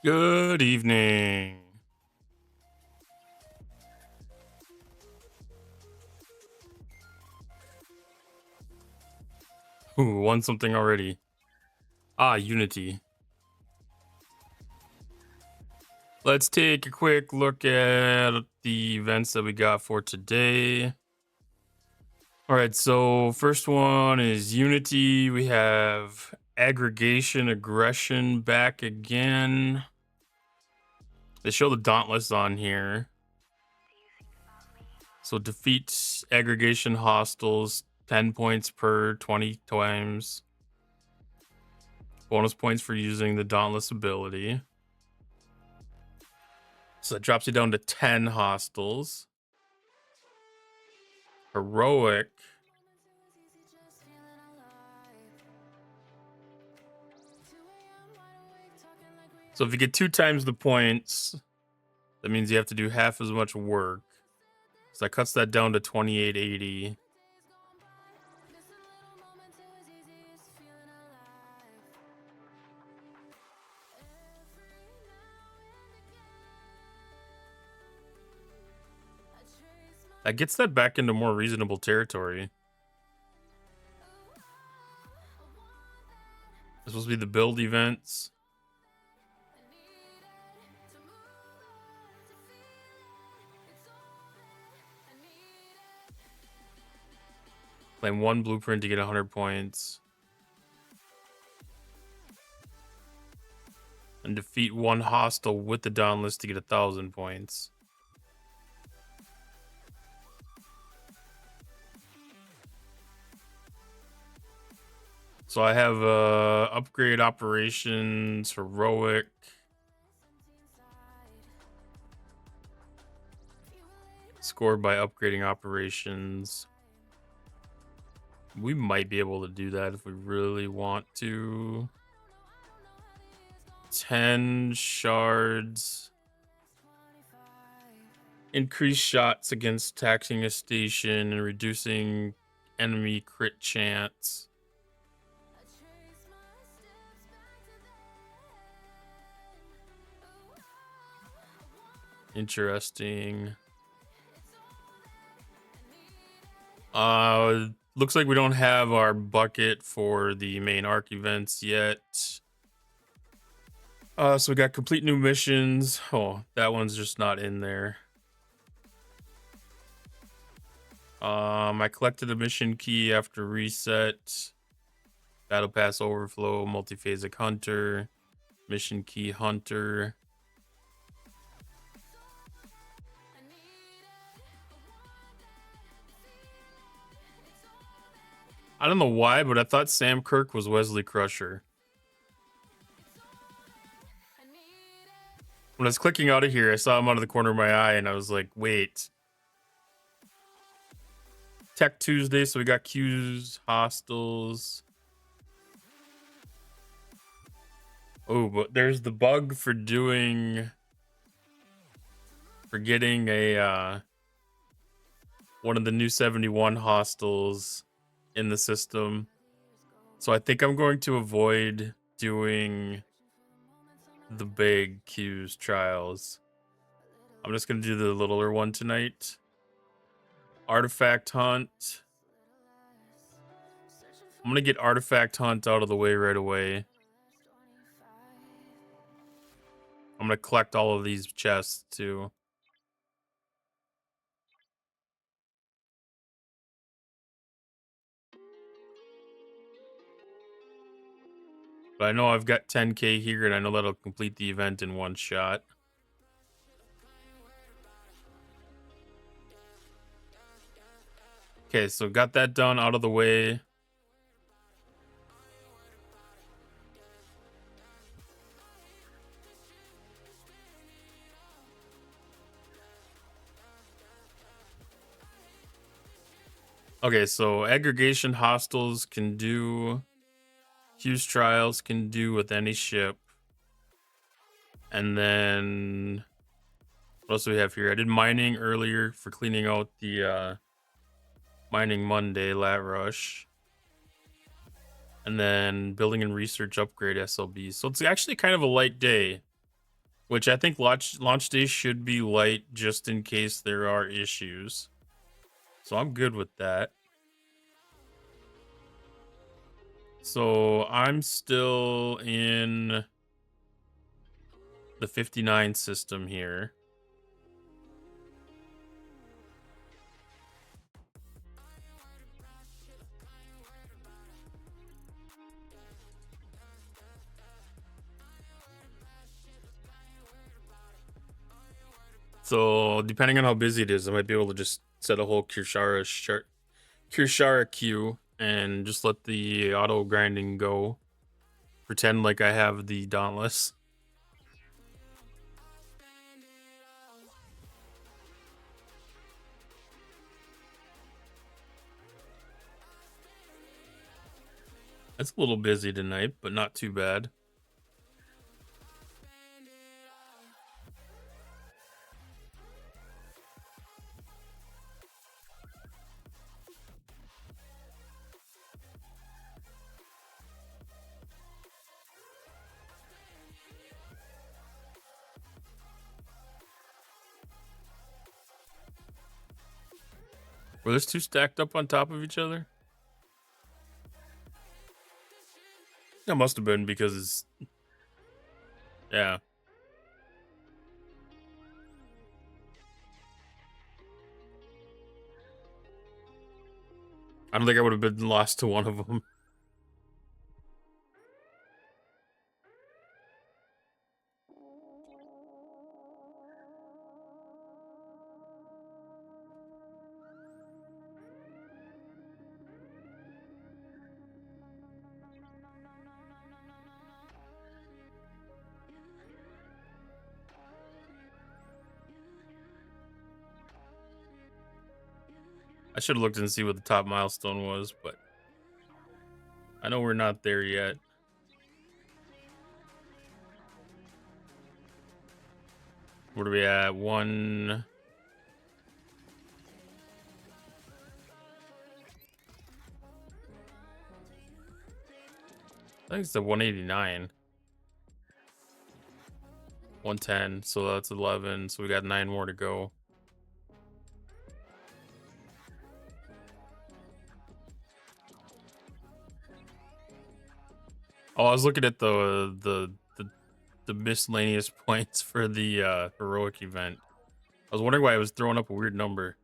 Good evening. Ooh, won something already. Ah, Unity. Let's take a quick look at the events that we got for today. All right, so first one is Unity. We have aggregation aggression back again. They show the Dauntless on here. So defeat aggregation hostiles, 10 points per 20 times. Bonus points for using the Dauntless ability. So that drops you down to 10 hostiles. Heroic. So if you get 2 times the points, that means you have to do half as much work. So that cuts that down to 2880. That gets that back into more reasonable territory. It's supposed to be the build events. Claim 1 blueprint to get 100 points. And defeat 1 hostile with the Dauntless to get 1,000 points. So I have upgrade operations, heroic. Scored by upgrading operations. We might be able to do that if we really want to. 10 shards. Increase shots against taxing a station and reducing enemy crit chance. Interesting. Looks like we don't have our bucket for the main arc events yet. So we got complete new missions. Oh, that one's just not in there. I collected a mission key after reset. Battle Pass Overflow, Multiphasic Hunter, Mission Key Hunter. I don't know why, but I thought Sam Kirk was Wesley Crusher. When I was clicking out of here, I saw him out of the corner of my eye, and I was like, wait. Tech Tuesday, so we got queues, hostiles. Oh, but there's the bug for getting a one of the new 71 hostiles in the system. So I think I'm going to avoid doing the big queues trials. I'm just going to do the littler one tonight. Artifact Hunt. I'm going to get Artifact Hunt out of the way right away. I'm going to collect all of these chests too. But I know I've got 10k here, and I know that'll complete the event in one shot. Okay, so got that done out of the way. Okay, so aggregation hostiles can do, Hughes trials can do with any ship. And then what else do we have here? I did mining earlier for cleaning out the Mining Monday lat rush. And then building and research upgrade SLBs. So it's actually kind of a light day. which I think launch day should be light just in case there are issues. So I'm good with that. So I'm still in the 59 system here. So depending on how busy it is, I might be able to just set a whole Kirshara queue and just let the auto grinding go. Pretend like I have the Dauntless. It's a little busy tonight, but not too bad. Were those two stacked up on top of each other? That must have been because it's... Yeah. I don't think I would have been lost to one of them. I should have looked and see what the top milestone was, but I know we're not there yet. What are we at? One... I think it's the 189. 110, so that's 11, so we got 9 more to go. Oh, I was looking at the miscellaneous points for the heroic event. I was wondering why it was throwing up a weird number.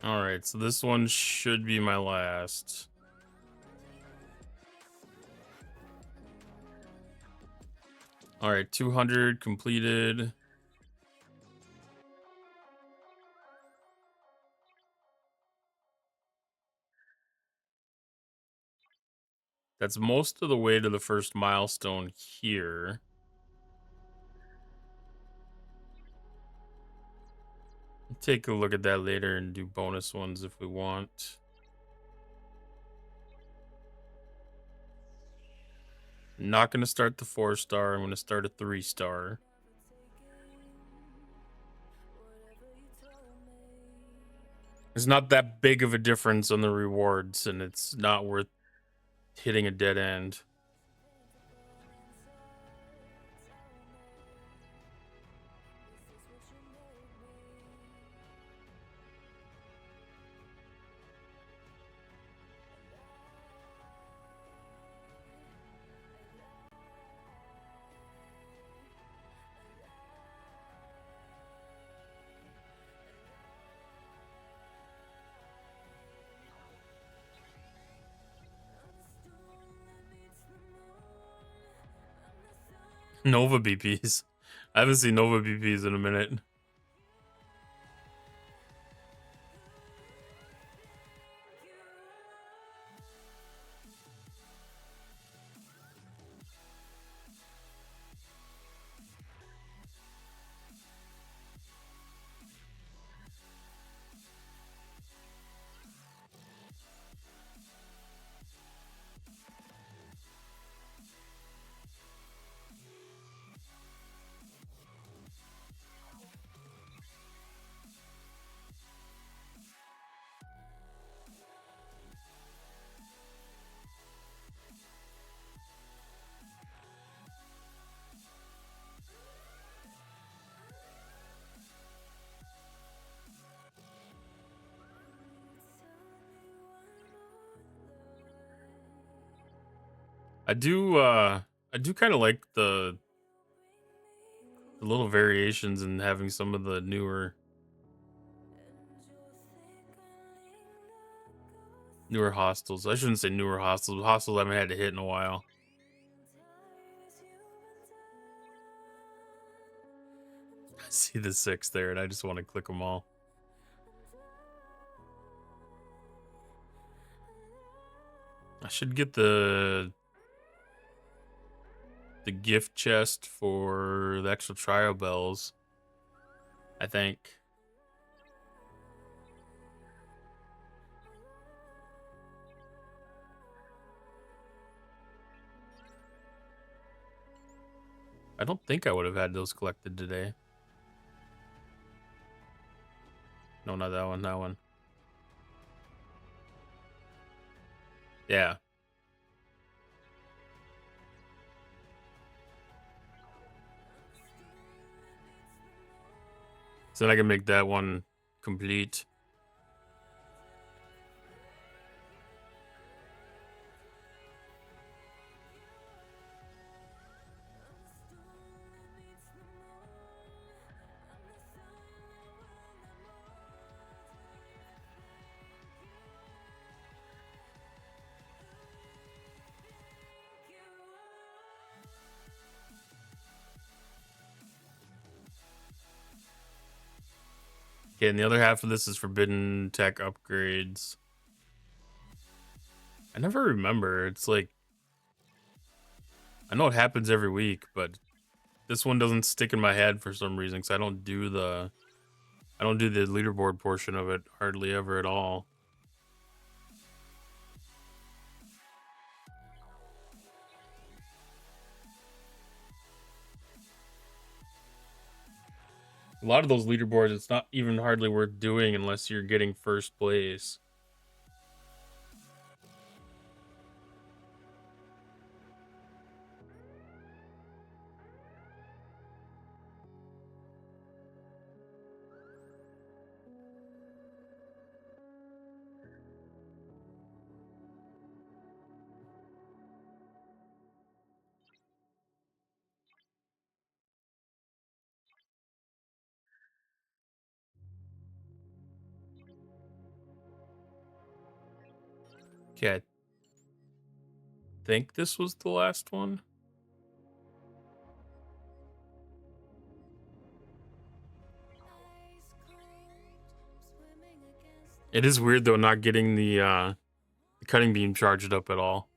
All right, so this one should be my last. All right, 200 completed. That's most of the way to the first milestone here. Take a look at that later and do bonus ones if we want. I'm not going to start the 4-star. I'm going to start a 3-star. It's not that big of a difference on the rewards, and it's not worth hitting a dead end. Nova BPs. I haven't seen Nova BPs in a minute. I do I do kind of like the little variations in having some of the newer hostels. I shouldn't say newer hostels. Hostels I haven't had to hit in a while. I see the 6 there and I just want to click them all. I should get the gift chest for the extra trial bells, I think. I don't think I would have had those collected today. No, not that one, that one. Yeah. So then I can make that one complete. Okay, and the other half of this is forbidden tech upgrades. I never remember. It's like I know it happens every week, but this one doesn't stick in my head for some reason because I don't do the leaderboard portion of it hardly ever at all. A lot of those leaderboards, it's not even hardly worth doing unless you're getting first place. Okay, I think this was the last one. It is weird though not getting the cutting beam charged up at all.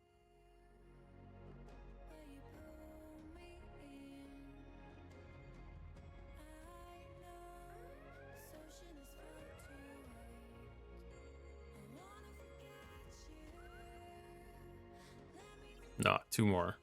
No, two more.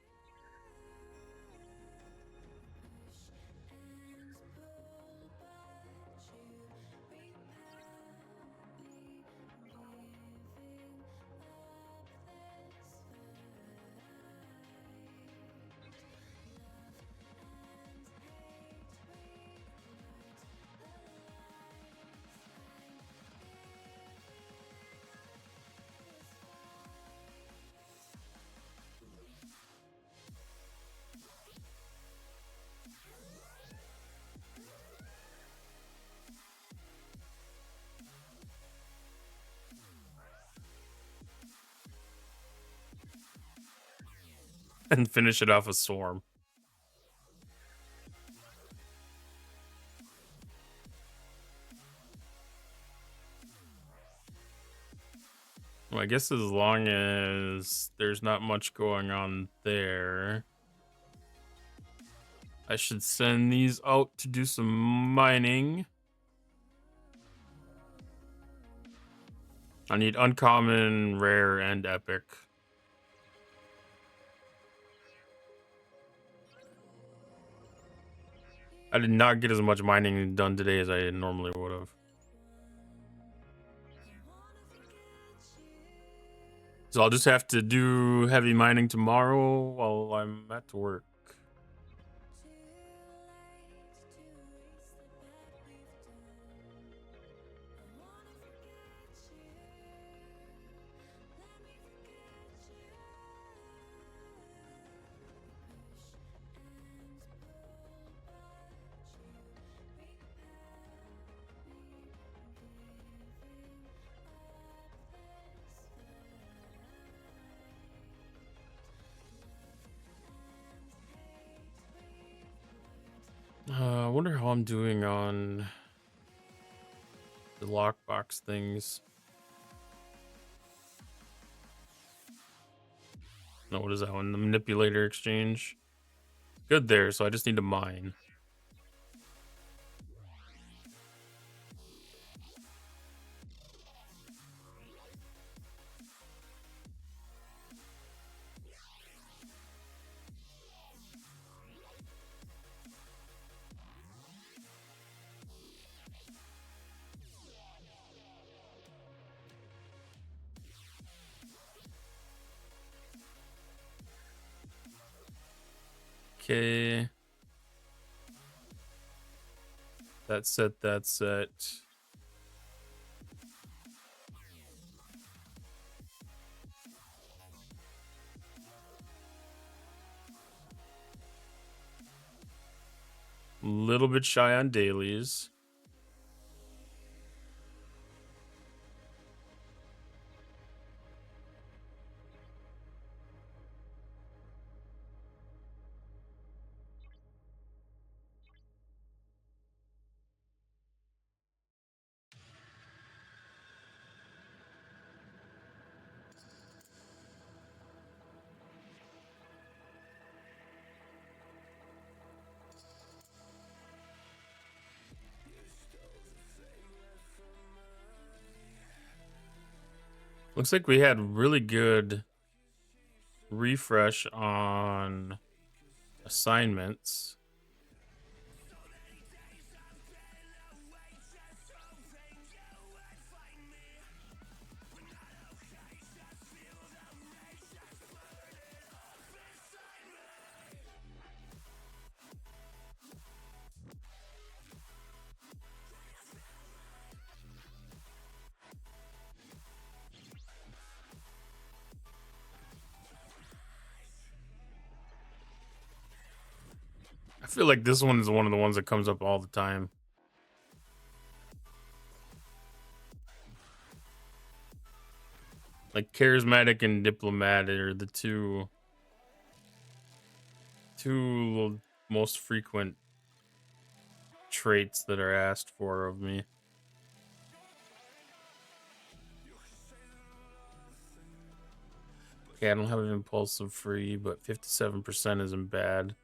And finish it off with Swarm. Well, I guess as long as there's not much going on there, I should send these out to do some mining. I need uncommon, rare, and epic. I did not get as much mining done today as I normally would have. So I'll just have to do heavy mining tomorrow while I'm at work. I wonder how I'm doing on the lockbox things. No, what is that one? The manipulator exchange. Good there, so I just need to mine. Okay. That's set, that's set. A little bit shy on dailies. Looks like we had really good refresh on assignments. I feel like this one is one of the ones that comes up all the time. Like charismatic and diplomatic are the two most frequent traits that are asked for of me. Okay, I don't have an impulsive free, but 57% isn't bad.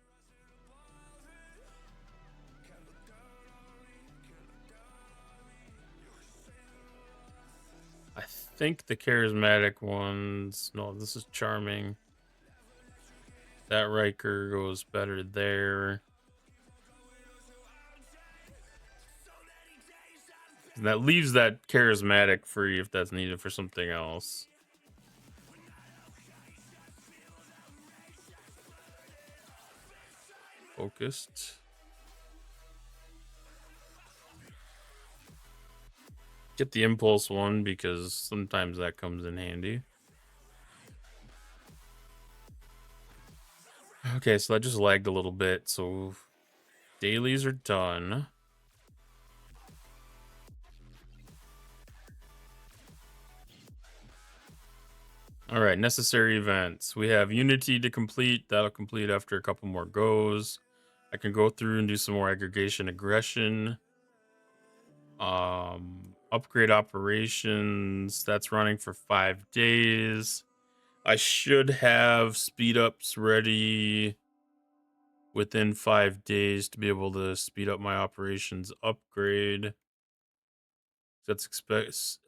I think the charismatic ones. No, this is charming. That Riker goes better there. And that leaves that charismatic free if that's needed for something else. Focused. Get the impulse one because sometimes that comes in handy. Okay, so that just lagged a little bit. So dailies are done. All right, necessary events. We have Unity to complete. That'll complete after a couple more goes. I can go through and do some more aggregation aggression. Upgrade operations. That's running for 5 days. I should have speed ups ready within 5 days to be able to speed up my operations upgrade. That's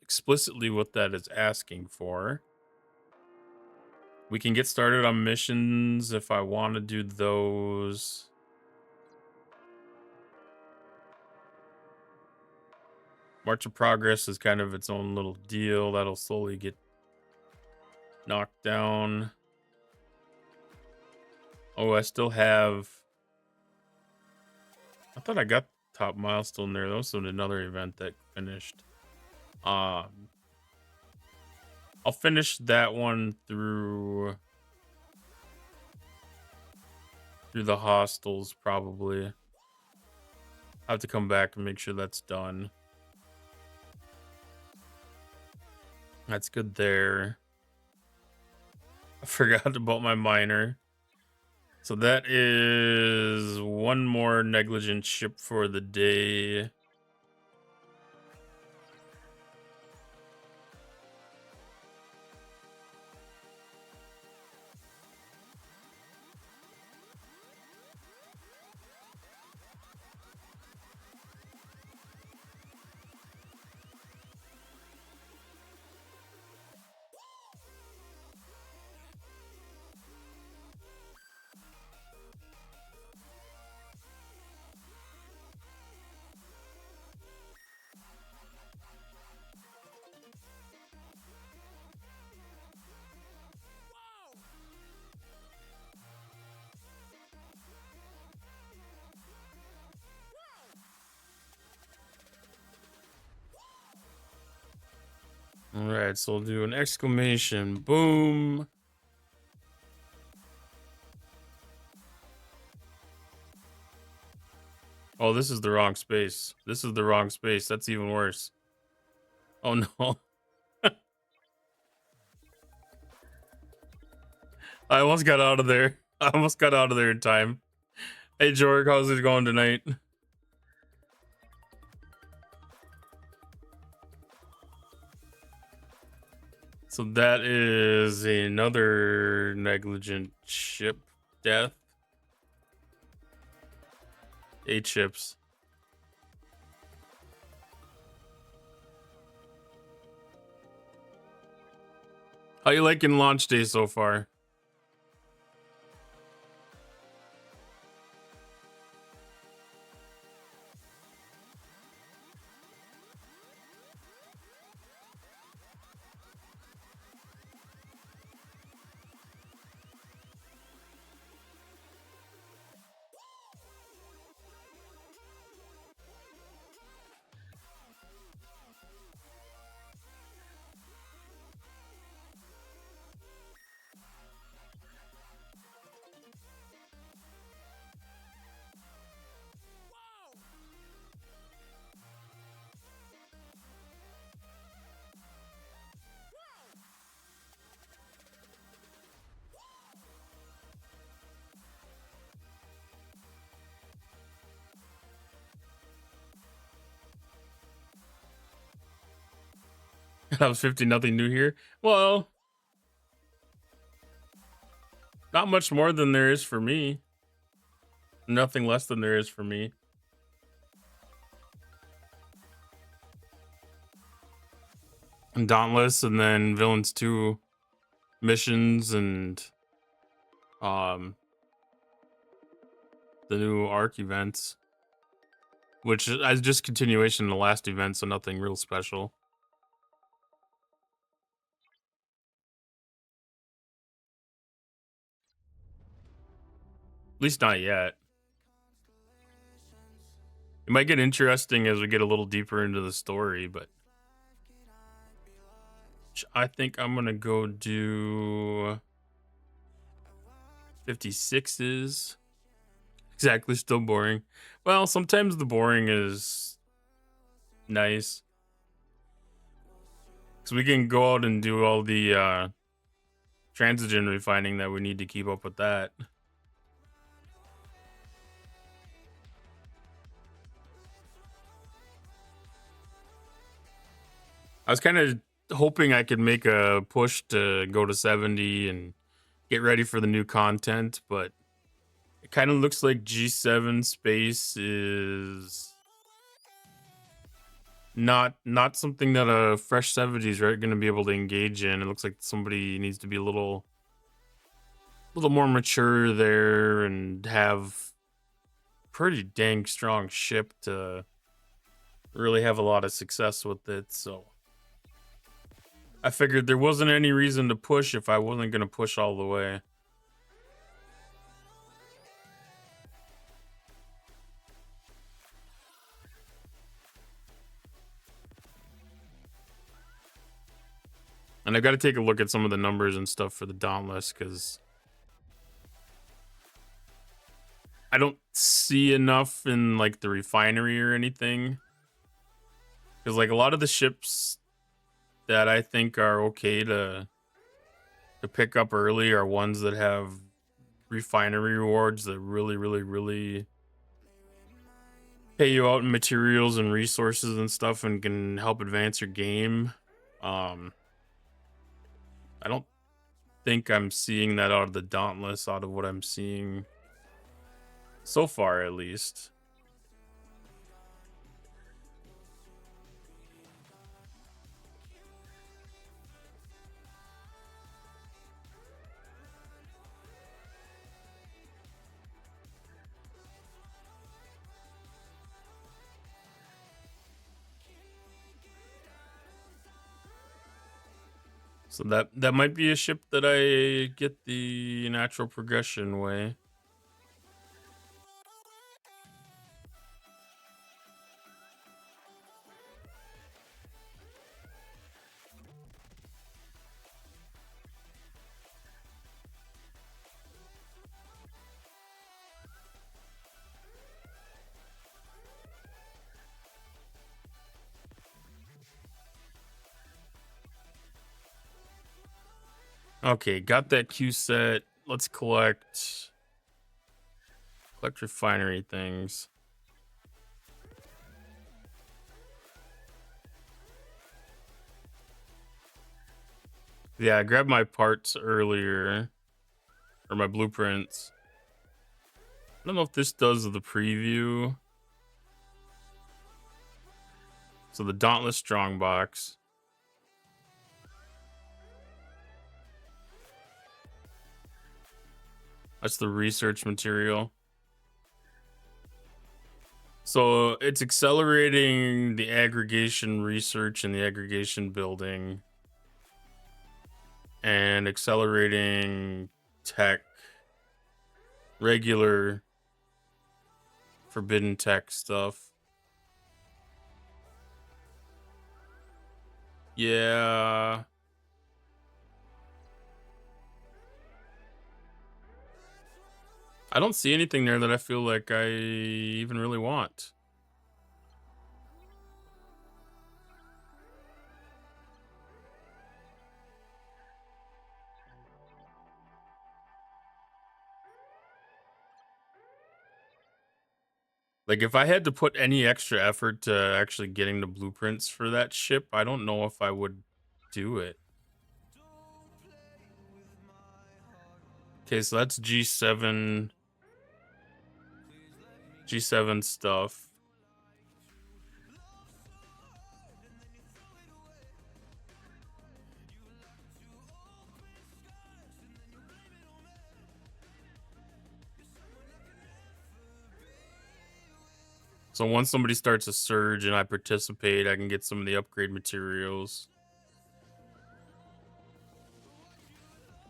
explicitly what that is asking for. We can get started on missions if I want to do those. March of Progress is kind of its own little deal that'll slowly get knocked down. Oh, I still have. I thought I got top milestone there. That was another event that finished. I'll finish that one through the hostels probably. I have to come back and make sure that's done. That's good there. I forgot about my minor. So that is one more negligent ship for the day. All right, so we'll do an exclamation. Boom. Oh, this is the wrong space. This is the wrong space. That's even worse. Oh, no. I almost got out of there. I almost got out of there in time. Hey, Jorg, how's it going tonight? So that is another negligent ship death. 8 ships. How you liking launch day so far? That was 50, nothing new here. Well, not much more than there is for me. Nothing less than there is for me. And Dauntless, and then Villains 2 missions, and the new arc events, which is just continuation of the last event, so nothing real special. At least not yet. It might get interesting as we get a little deeper into the story, but I think I'm gonna go do 56s. Exactly, still boring. Well, sometimes the boring is nice, because we can go out and do all the transigen refining that we need to keep up with that. I was kind of hoping I could make a push to go to 70 and get ready for the new content, but it kind of looks like G7 space is not something that a fresh 70s right going to be able to engage in. It looks like somebody needs to be a little more mature there and have pretty dang strong ship to really have a lot of success with it. So I figured there wasn't any reason to push if I wasn't going to push all the way. And I got to take a look at some of the numbers and stuff for the Dauntless because I don't see enough in like the refinery or anything. Because like a lot of the ships that I think are okay to pick up early are ones that have refinery rewards that really pay you out in materials and resources and stuff and can help advance your game. Um, I don't think I'm seeing that out of the Dauntless, out of what I'm seeing so far, at least. So that might be a ship that I get the natural progression way. Okay, got that Q set. Let's collect refinery things. Yeah, I grabbed my parts earlier, or my blueprints. I don't know if this does the preview. So the Dauntless Strongbox. That's the research material. So it's accelerating the aggregation research and the aggregation building and accelerating tech, regular forbidden tech stuff. Yeah. I don't see anything there that I feel like I even really want. Like if I had to put any extra effort to actually getting the blueprints for that ship, I don't know if I would do it. Okay, so that's G7 stuff. So once somebody starts a surge and I participate, I can get some of the upgrade materials.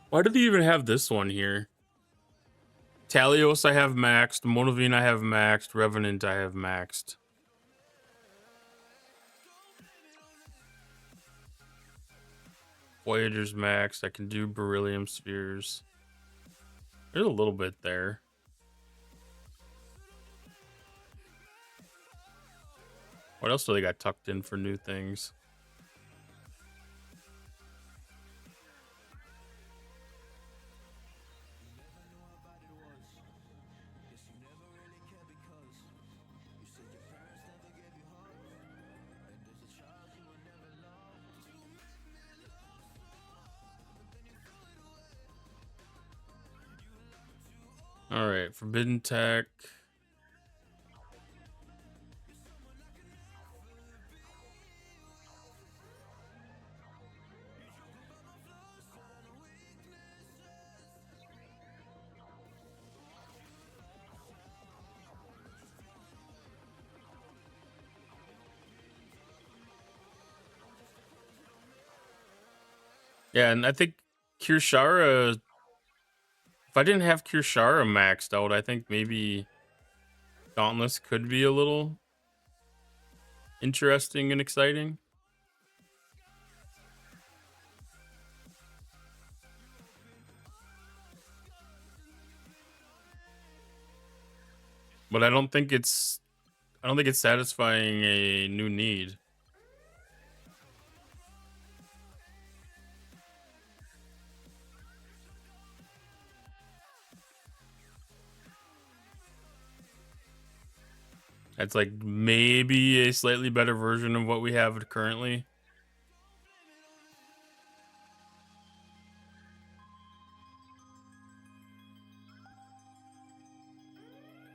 Why do they even have this one here? Talios I have maxed, Monovine I have maxed, Revenant I have maxed. Voyager's maxed. I can do beryllium spheres. There's a little bit there. What else do they got tucked in for new things? All right, Forbidden Tech. Yeah, and I think Kirshara, if I didn't have Kirshara maxed out, I think maybe Dauntless could be a little interesting and exciting. But I don't think it's satisfying a new need. It's like maybe a slightly better version of what we have currently.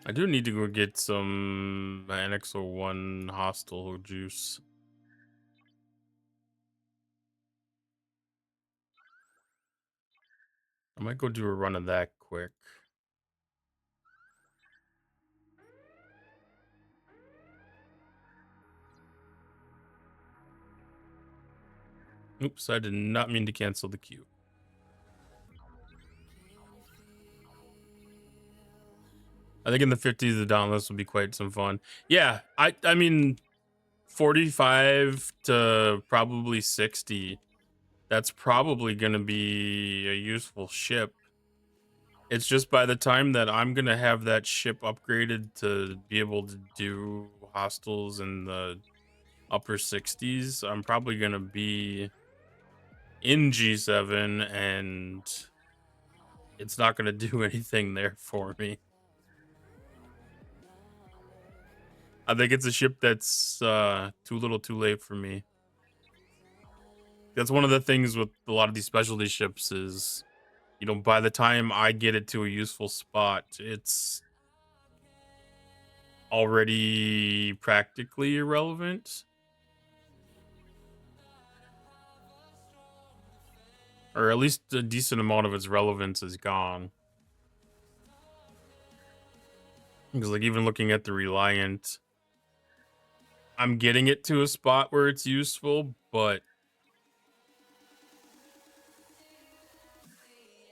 I do need to go get some NX01 hostile juice. I might go do a run of that quick. Oops, I did not mean to cancel the queue. I think in the 50s, the Dauntless would be quite some fun. Yeah, I mean, 45 to probably 60. That's probably going to be a useful ship. It's just by the time that I'm going to have that ship upgraded to be able to do hostiles in the upper 60s, I'm probably going to be in G7 and it's not going to do anything there for me. I think it's a ship that's too little too late for me. That's one of the things with a lot of these specialty ships is, by the time I get it to a useful spot, it's already practically irrelevant. Or at least a decent amount of its relevance is gone. Because like even looking at the Reliant, I'm getting it to a spot where it's useful, but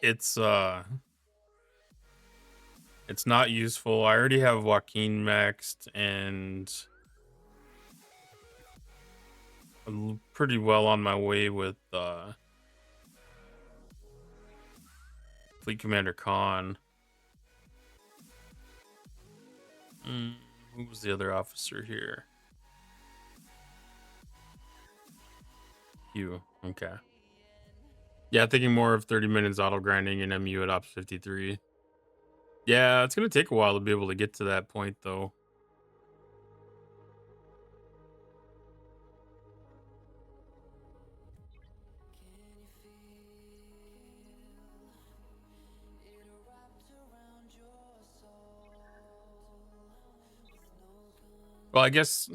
it's it's not useful. I already have Joaquin maxed and I'm pretty well on my way with Fleet Commander Khan. Who was the other officer here? You. Okay. Yeah, thinking more of 30 minutes auto grinding and MU at Ops 53. Yeah, it's gonna take a while to be able to get to that point though. Well, I guess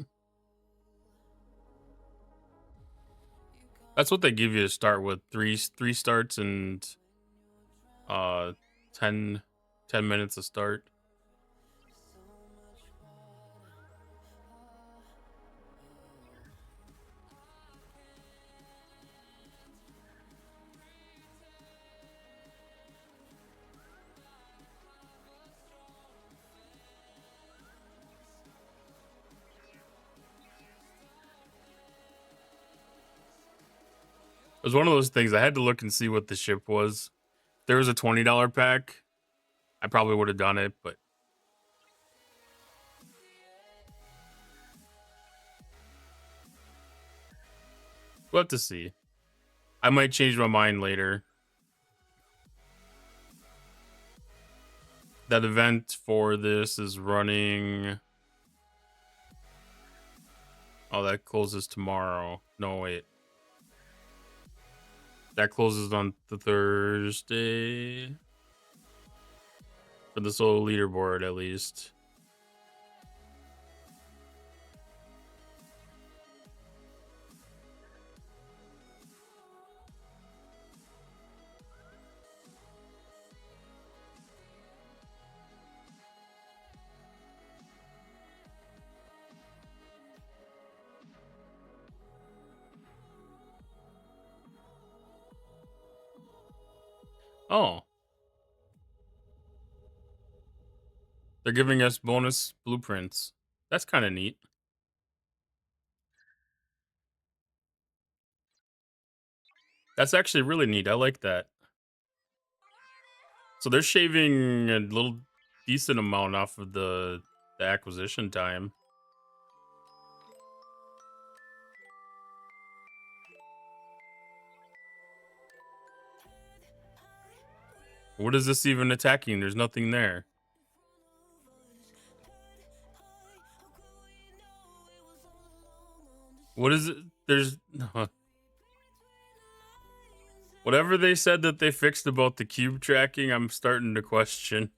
that's what they give you to start with. Three starts and uh 10, 10 minutes to start. It was one of those things I had to look and see what the ship was. If there was a $20 pack, I probably would have done it, but we'll have to see. I might change my mind later. That event for this is running. Oh, that closes tomorrow. No, wait. That closes on the Thursday for the solo leaderboard at least. Oh, they're giving us bonus blueprints. That's kind of neat. That's actually really neat. I like that. So they're shaving a little decent amount off of the acquisition time. What is this even attacking? There's nothing there. What is it? There's whatever they said that they fixed about the cube tracking, I'm starting to question.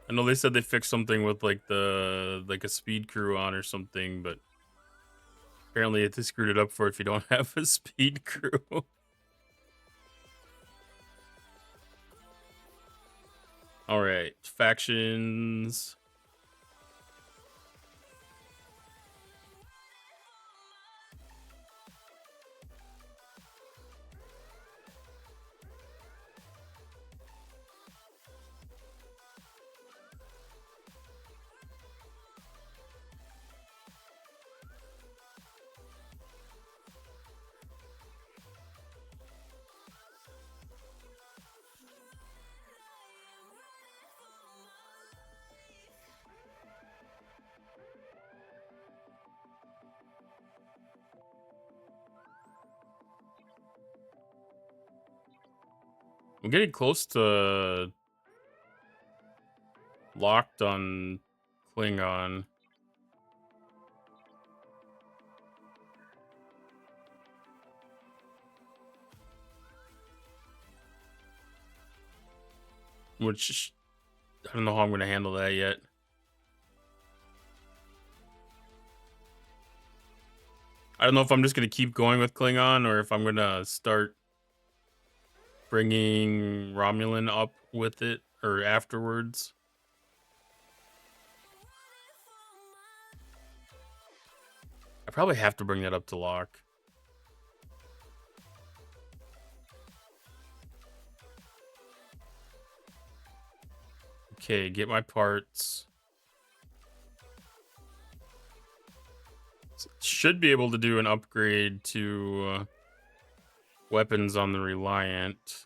I know they said they fixed something with like a speed crew on or something, but apparently it just screwed it up for if you don't have a speed crew. All right, factions. I'm getting close to locked on Klingon. Which I don't know how I'm going to handle that yet. I don't know if I'm just going to keep going with Klingon or if I'm going to start bringing Romulan up with it or afterwards. I probably have to bring that up to lock. Okay, get my parts. Should be able to do an upgrade to weapons on the Reliant.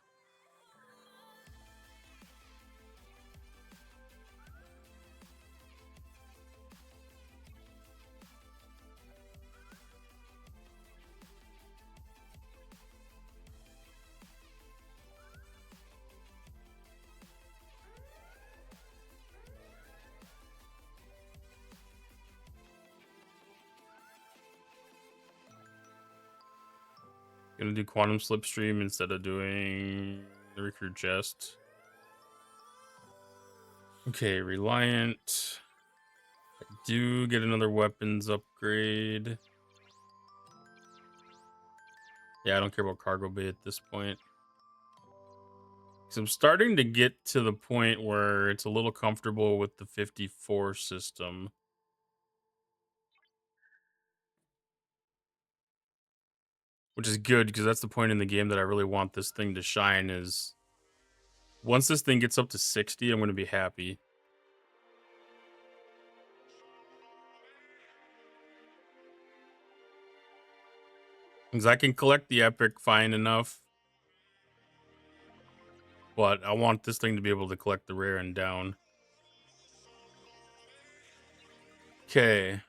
Gonna do quantum slipstream instead of doing the recruit chest. Okay, Reliant. I do get another weapons upgrade. Yeah, I don't care about cargo bay at this point. Because I'm starting to get to the point where it's a little comfortable with the 54 system. Which is good because that's the point in the game that I really want this thing to shine is once this thing gets up to 60, I'm going to be happy. Because I can collect the epic fine enough. But I want this thing to be able to collect the rare and down. Okay.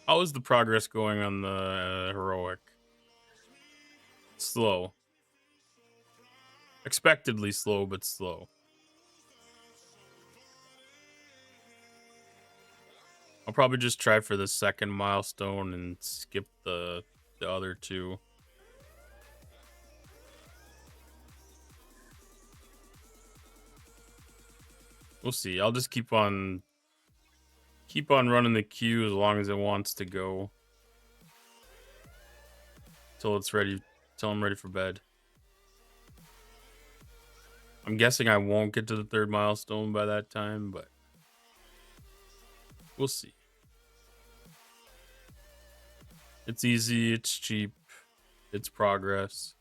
How is the progress going on the heroic? Slow. Expectedly slow, but slow. probably just try for the second milestone and skip the other two. We'll see. I'll just keep on running the queue as long as it wants to go till it's ready, till I'm ready for bed. I'm guessing I won't get to the third milestone by that time, but we'll see. It's easy, it's cheap, it's progress.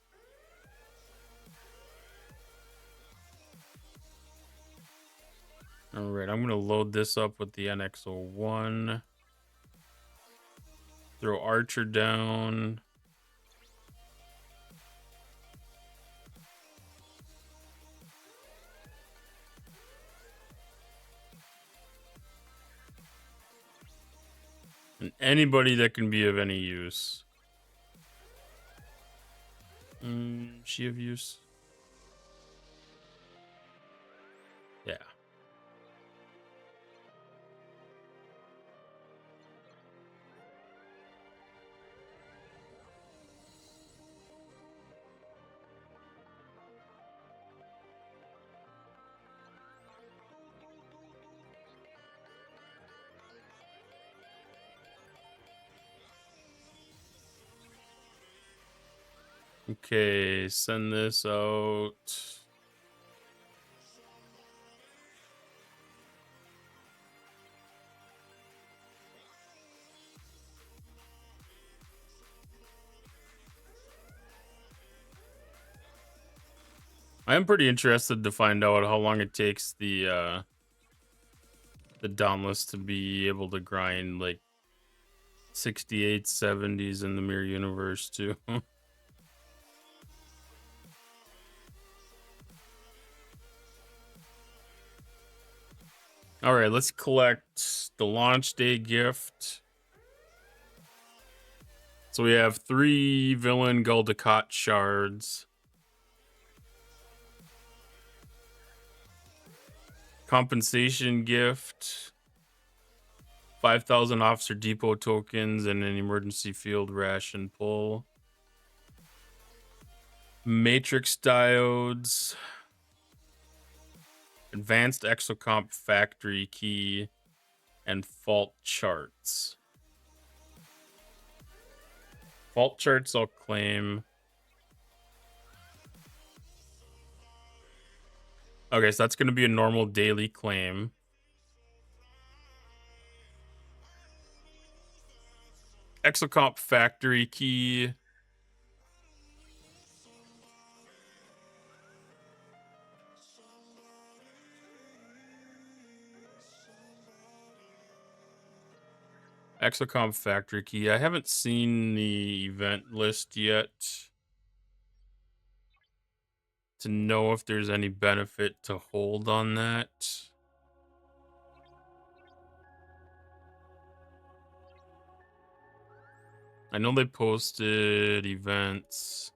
All right, I'm gonna load this up with the NX-01. Throw Archer down. And anybody that can be of any use. She of use? Yeah. Okay, send this out. I am pretty interested to find out how long it takes the Dauntless to be able to grind like 68, 70s in the mirror universe too. All right, let's collect the launch day gift. So we have 3 villain Guldicott shards. Compensation gift. 5,000 officer depot tokens and an emergency field ration pull. Matrix diodes. Advanced exocomp factory key. And fault charts. Fault charts I'll claim. Okay, so that's going to be a normal daily claim. Exocomp factory key. Exocomp factory key. I haven't seen the event list yet to know if there's any benefit to hold on that. I know they posted events.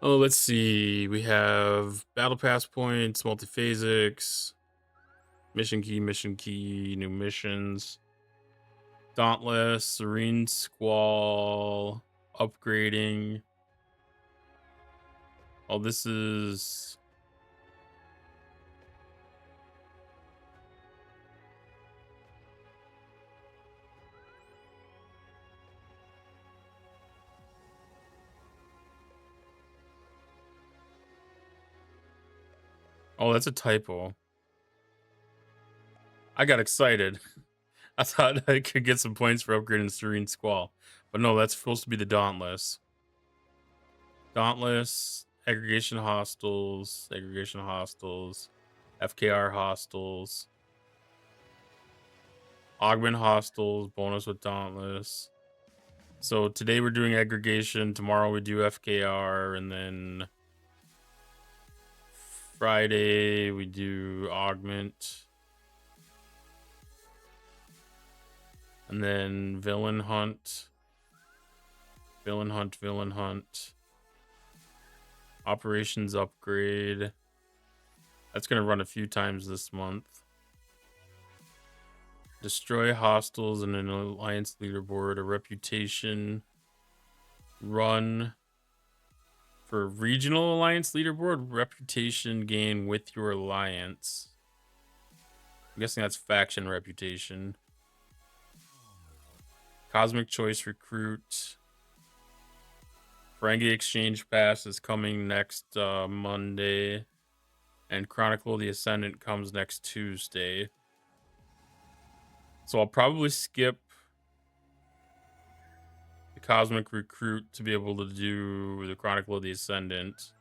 Oh, let's see. We have battle pass points, multiphasics, mission key, new missions, Dauntless, Serene Squall, upgrading. Oh, this is... Oh, that's a typo. I got excited. I thought I could get some points for upgrading Serene Squall. But no, that's supposed to be the Dauntless. Dauntless, aggregation hostiles, FKR hostiles, augment hostiles, bonus with Dauntless. So today we're doing aggregation, tomorrow we do FKR, and then Friday we do augment. And then villain hunt. Operations upgrade. That's going to run a few times this month. Destroy hostiles in an alliance leaderboard. A reputation run for regional alliance leaderboard. Reputation gain with your alliance. I'm guessing that's faction reputation. Cosmic Choice Recruit. Ferengi Exchange Pass is coming next Monday. And Chronicle of the Ascendant comes next Tuesday. So I'll probably skip the Cosmic Recruit to be able to do the Chronicle of the Ascendant.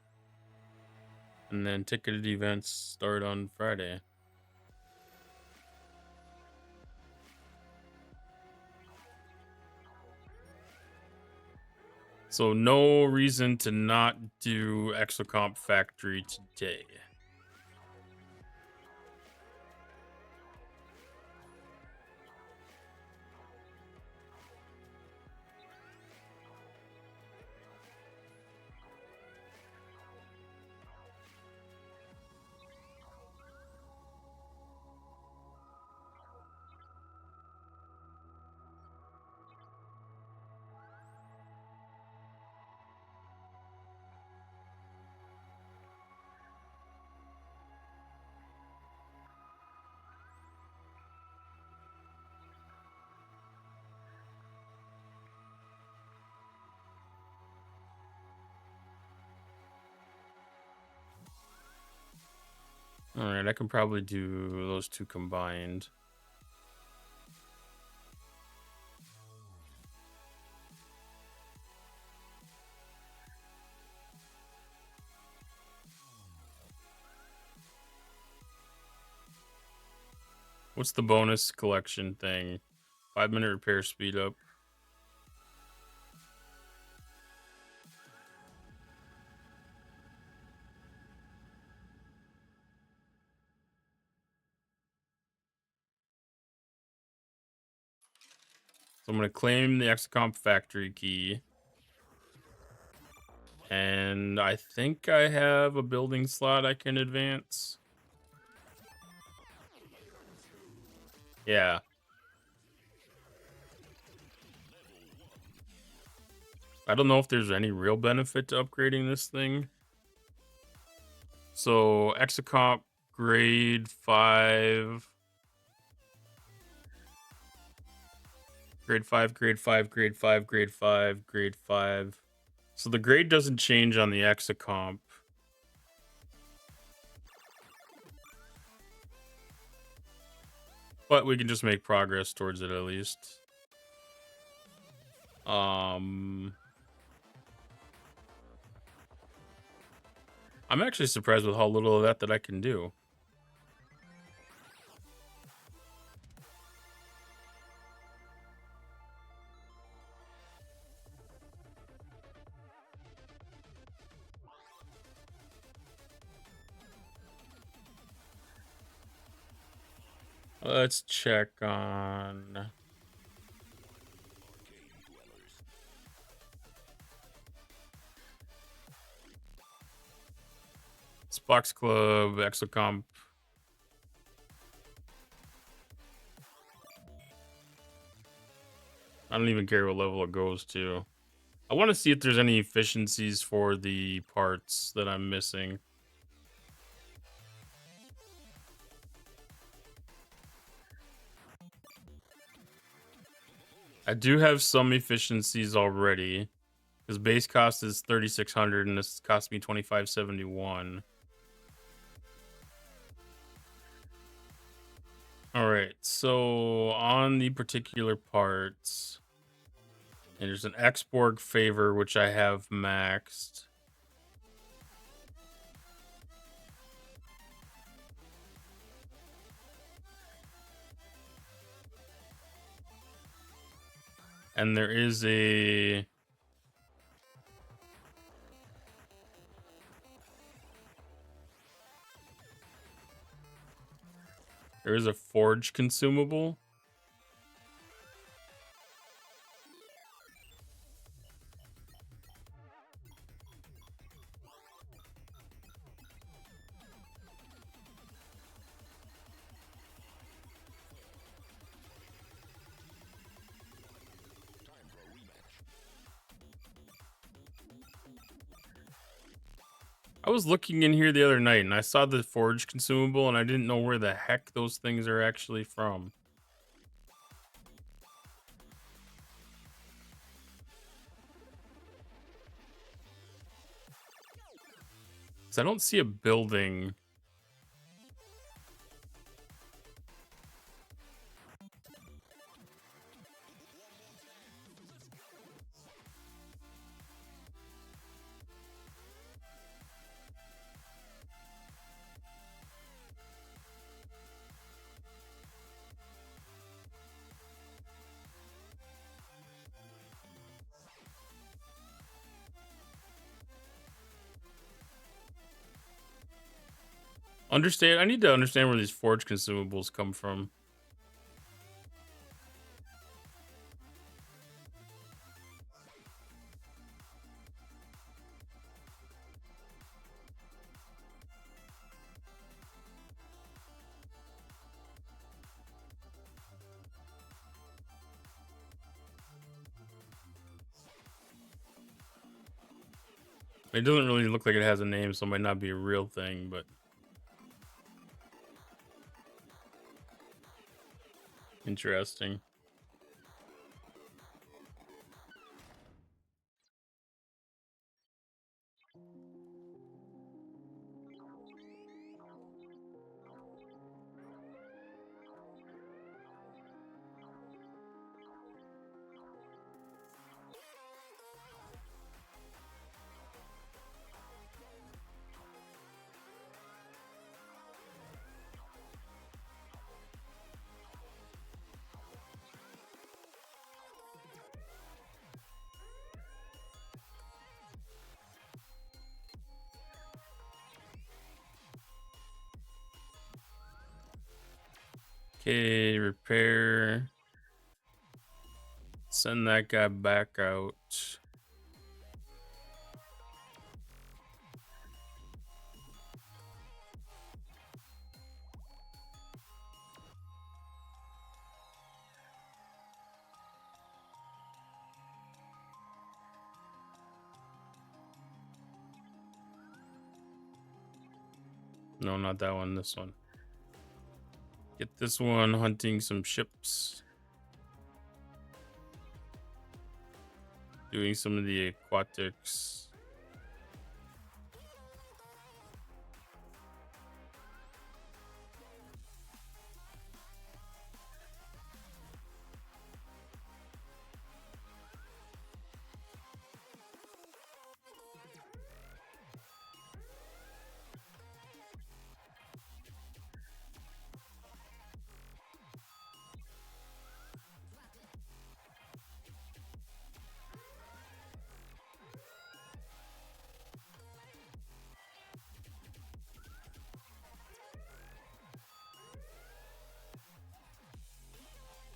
And then ticketed events start on Friday. So no reason to not do Exocomp Factory today. All right, I can probably do those two combined. What's the bonus collection thing? 5-minute repair speed up. So I'm going to claim the Excocomp factory key. And I think I have a building slot I can advance. Yeah. I don't know if there's any real benefit to upgrading this thing. So Excocomp grade 5. Grade 5, grade 5, grade 5, grade 5, grade 5. So the grade doesn't change on the Excocomp. But we can just make progress towards it at least. I'm actually surprised with how little of that I can do. Let's check on Spox Club, Exocomp. I don't even care what level it goes to. I want to see if there's any efficiencies for the parts that I'm missing. I do have some efficiencies already. Because base cost is 3,600 and this cost me 2,571. All right, so on the particular parts, and there's an Xborg favor which I have maxed. And there is a forge consumable. I was looking in here the other night and I saw the forge consumable and I didn't know where the heck those things are actually from. 'Cause I don't see a building. I need to understand where these forge consumables come from. It doesn't really look like it has a name, so it might not be a real thing, but interesting. Okay, repair. Send that guy back out. No, not that one, this one. Get this one hunting some ships. Doing some of the aquatics.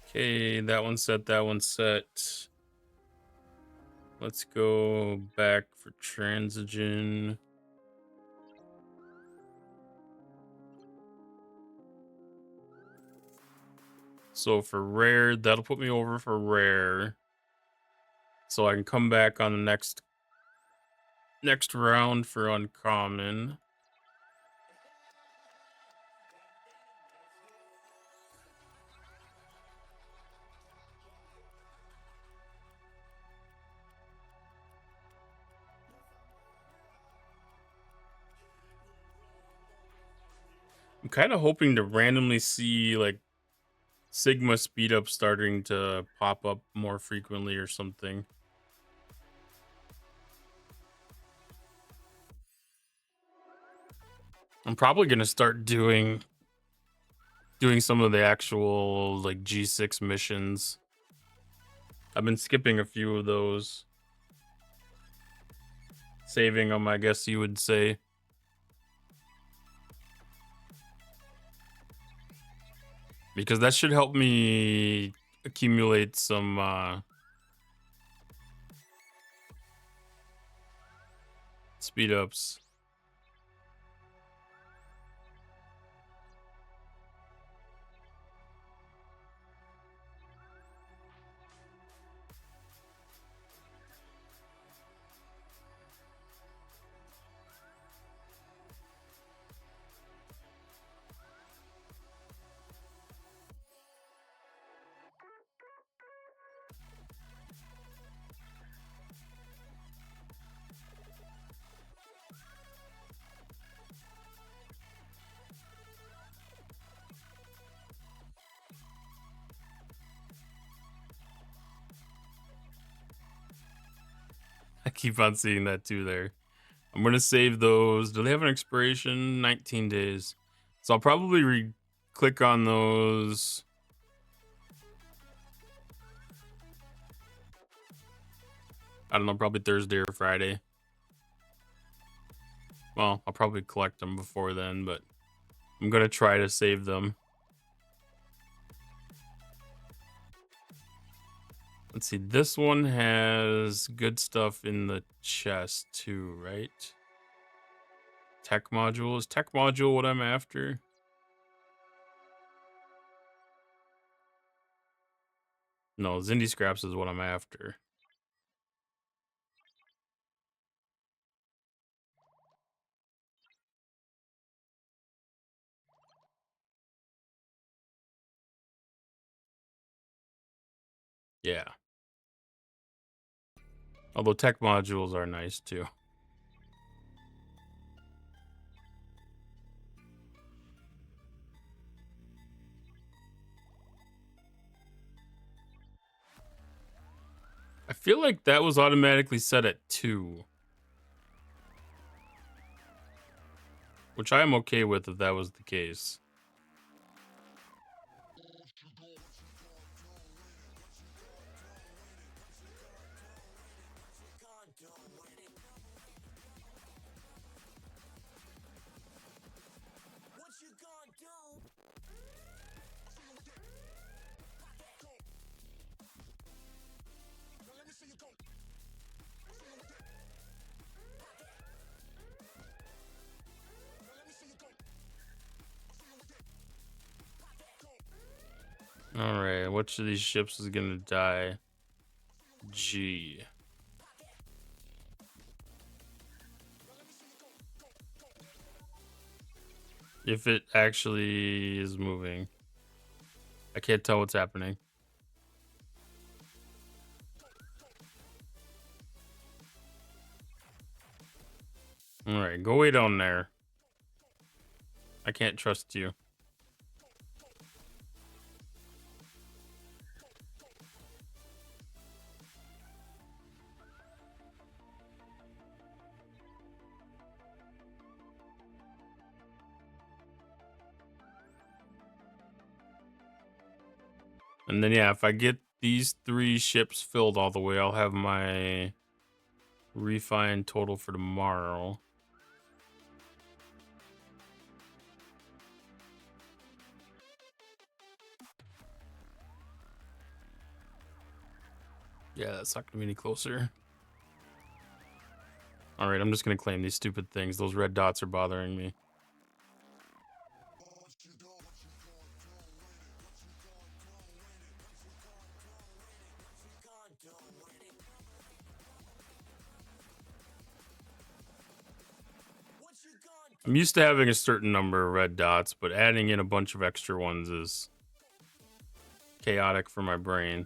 Okay, that one's set, that one's set. Let's go back for transigen. So for rare, that'll put me over for rare. So I can come back on the next round for uncommon. I'm kind of hoping to randomly see like Sigma speed up starting to pop up more frequently or something. I'm probably gonna start doing some of the actual like G6 missions. I've been skipping a few of those. Saving them, I guess you would say. Because that should help me accumulate some speed ups. I keep on seeing that too there. I'm gonna save those. Do they have an expiration? 19 days. So I'll probably click on those. I don't know, probably Thursday or Friday. Well, I'll probably collect them before then, but I'm gonna try to save them. Let's see, this one has good stuff in the chest too, right? Tech module. Is tech module what I'm after? No, Zindi scraps is what I'm after. Yeah. Although tech modules are nice too. I feel like that was automatically set at 2. Which I am okay with if that was the case. Alright, which of these ships is gonna die? G. If it actually is moving. I can't tell what's happening. Alright, go way down there. I can't trust you. And then, yeah, if I get these 3 ships filled all the way, I'll have my refine total for tomorrow. Yeah, that's not gonna be any closer. Alright, I'm just gonna claim these stupid things. Those red dots are bothering me. I'm used to having a certain number of red dots, but adding in a bunch of extra ones is chaotic for my brain.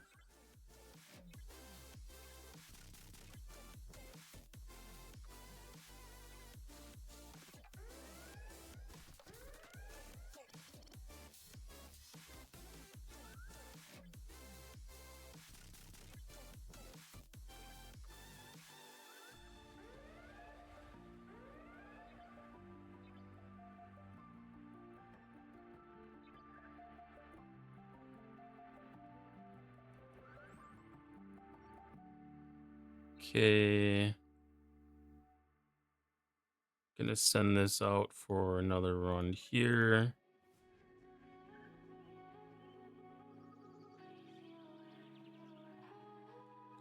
Okay. Gonna send this out for another run here.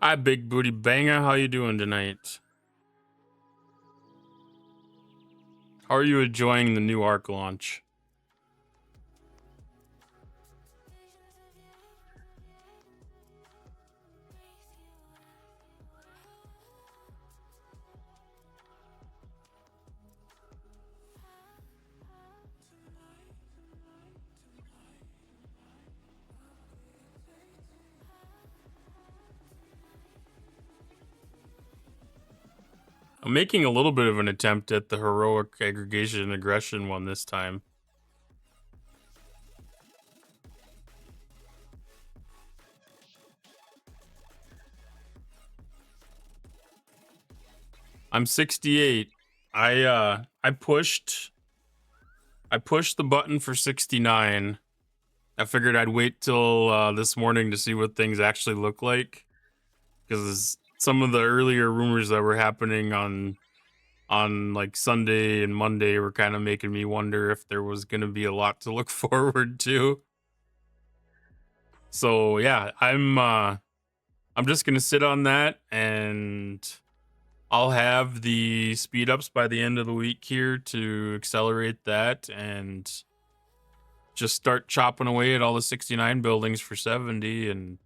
Hi, Big Booty Banger. How you doing tonight? How are you enjoying the new Arc launch? I'm making a little bit of an attempt at the heroic aggregation aggression one this time. I'm 68. I pushed the button for 69. I figured I'd wait till this morning to see what things actually look like, because some of the earlier rumors that were happening on like Sunday and Monday were kind of making me wonder if there was going to be a lot to look forward to. So yeah, I'm just going to sit on that, and I'll have the speed ups by the end of the week here to accelerate that, and just start chopping away at all the 69 buildings for 70, and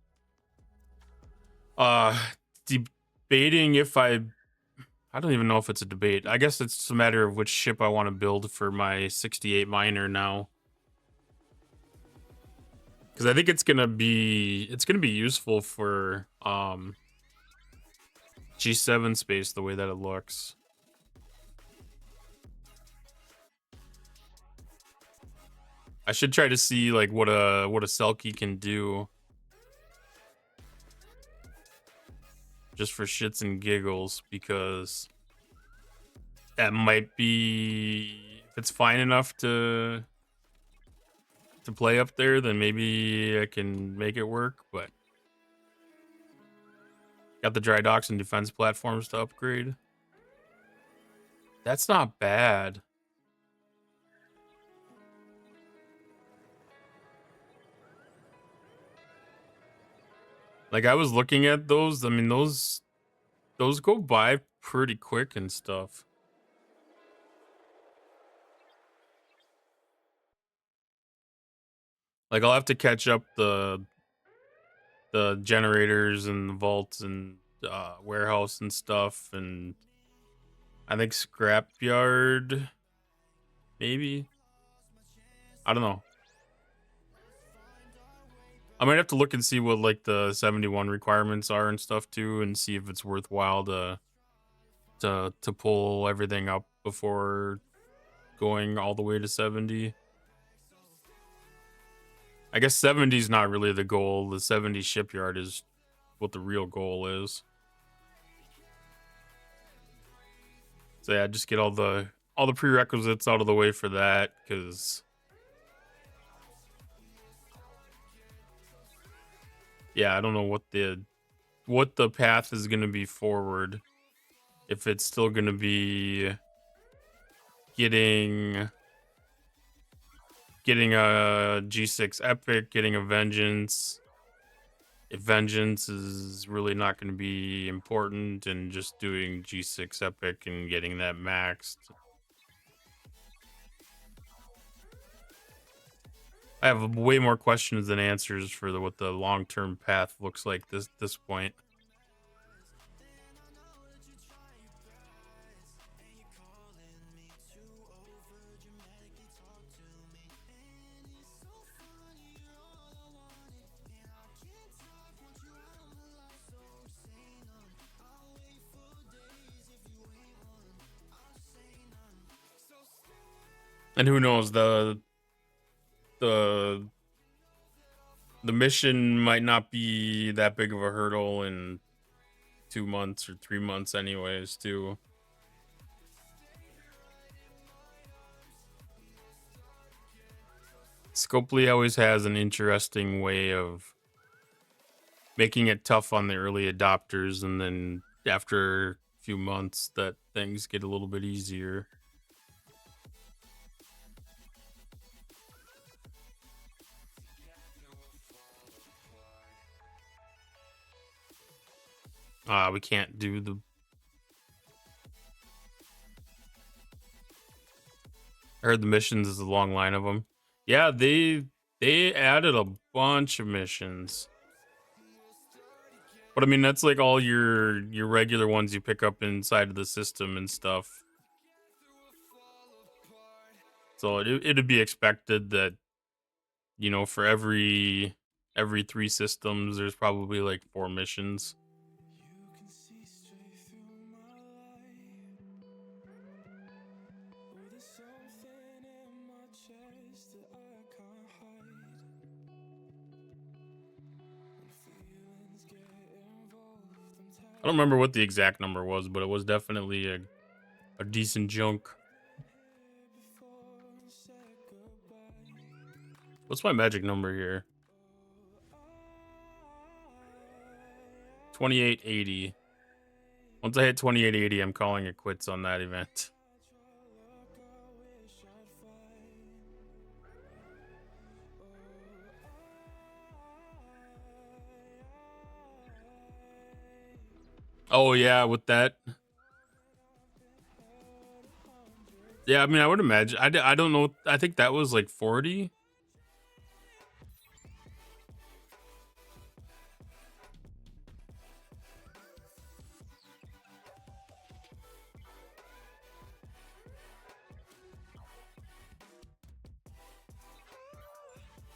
uh debating if I don't even know if it's a debate. I guess it's a matter of which ship I want to build for my 68 miner now, because I think it's gonna be useful for G7 space the way that it looks. I should try to see like what a Selkie can do, just for shits and giggles, because that might be, if it's fine enough to play up there, then maybe I can make it work. But got the dry docks and defense platforms to upgrade. That's not bad. Like, I was looking at those. I mean, those go by pretty quick and stuff. Like, I'll have to catch up the generators and the vaults and warehouse and stuff, and I think scrapyard, maybe. I don't know. I might have to look and see what like the 71 requirements are and stuff too, and see if it's worthwhile to pull everything up before going all the way to 70. I guess 70 is not really the goal. The 70 shipyard is what the real goal is. So yeah, just get all the prerequisites out of the way for that, because yeah, I don't know what the path is going to be forward. If it's still going to be getting a G6 Epic, getting a Vengeance. If Vengeance is really not going to be important, and just doing G6 Epic and getting that maxed. I have way more questions than answers for what the long-term path looks like this point. And who knows, the the mission might not be that big of a hurdle in 2 months or 3 months anyways too. Scopely always has an interesting way of making it tough on the early adopters, and then after a few months that things get a little bit easier. We can't do the I heard the missions is a long line of them. Yeah, they added a bunch of missions. But I mean, that's like all your regular ones you pick up inside of the system and stuff. So it'd be expected that, for every 3 systems, there's probably like 4 missions. I don't remember what the exact number was, but it was definitely a decent chunk. What's my magic number here? 2880. Once I hit 2880, I'm calling it quits on that event. Oh yeah, with that. Yeah, I mean, I would imagine. I don't know. I think that was like 40.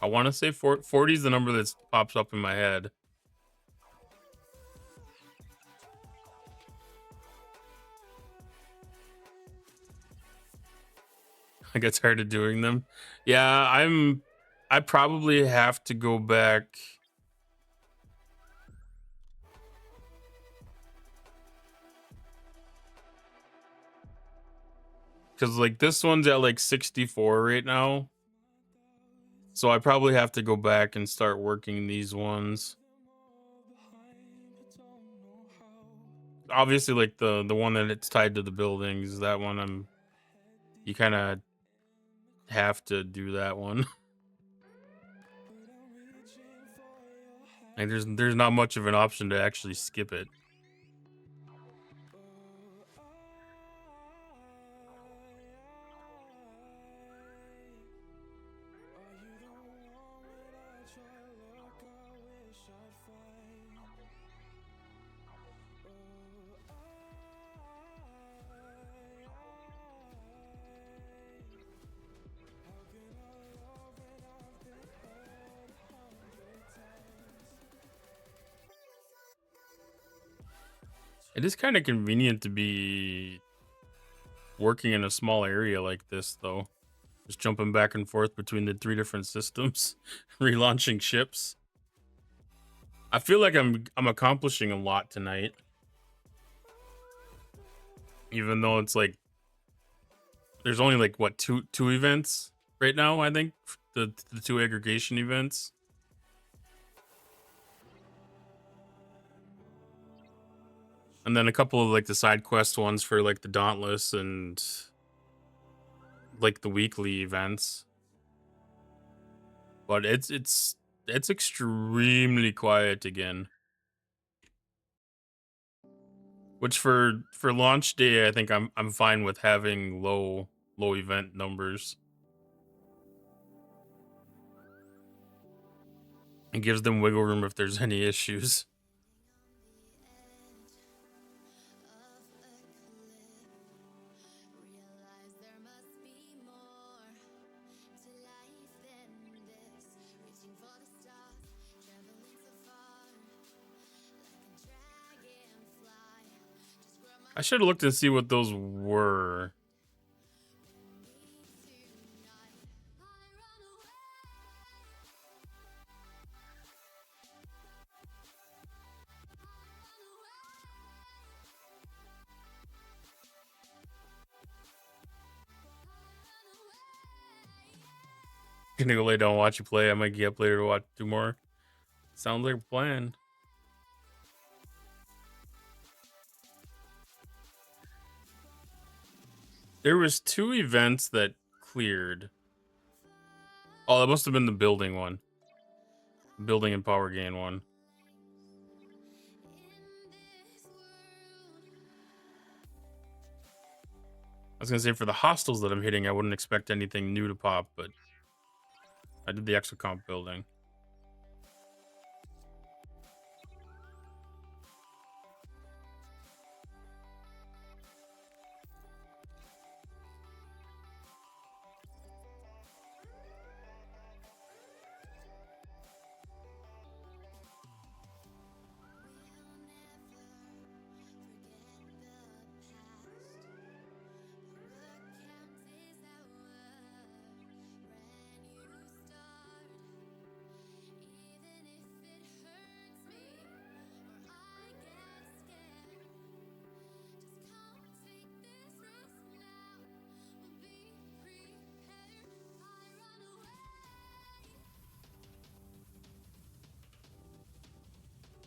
I want to say 40 is the number that pops up in my head. I get tired of doing them. Yeah, I probably have to go back. Cause like this one's at like 64 right now. So I probably have to go back and start working these ones. Obviously, like the one that it's tied to the buildings, that one you kind of have to do that one. Like there's not much of an option to actually skip it. It is kind of convenient to be working in a small area like this, though. Just jumping back and forth between the 3 different systems, relaunching ships. I feel like I'm accomplishing a lot tonight. Even though it's like there's only like what two events right now, I think. The 2 aggregation events. And then a couple of like the side quest ones for like the Dauntless and like the weekly events. But it's extremely quiet again. Which for launch day, I think I'm fine with having low event numbers. It gives them wiggle room if there's any issues. I should have looked and see what those were. Gonna go lay down and watch you play. I might get up later to watch 2 more. Sounds like a plan. There was 2 events that cleared. Oh, that must have been the building one. Building and power gain one. I was gonna say for the hostels that I'm hitting, I wouldn't expect anything new to pop, but I did the exocomp building.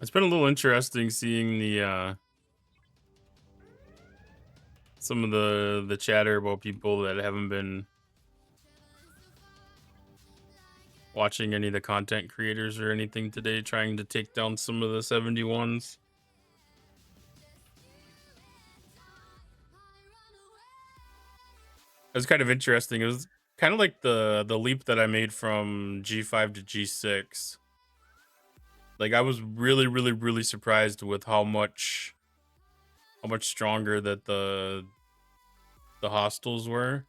It's been a little interesting seeing the some of the chatter about people that haven't been watching any of the content creators or anything today, trying to take down some of the 71s. It was kind of interesting. It was kind of like the leap that I made from G5 to G6. Like I was really, really, really surprised with how much stronger that the hostels were.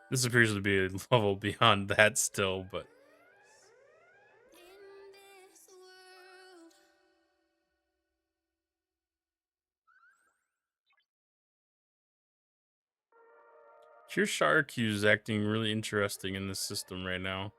This appears to be a level beyond that still, but Pure Shark is acting really interesting in this system right now.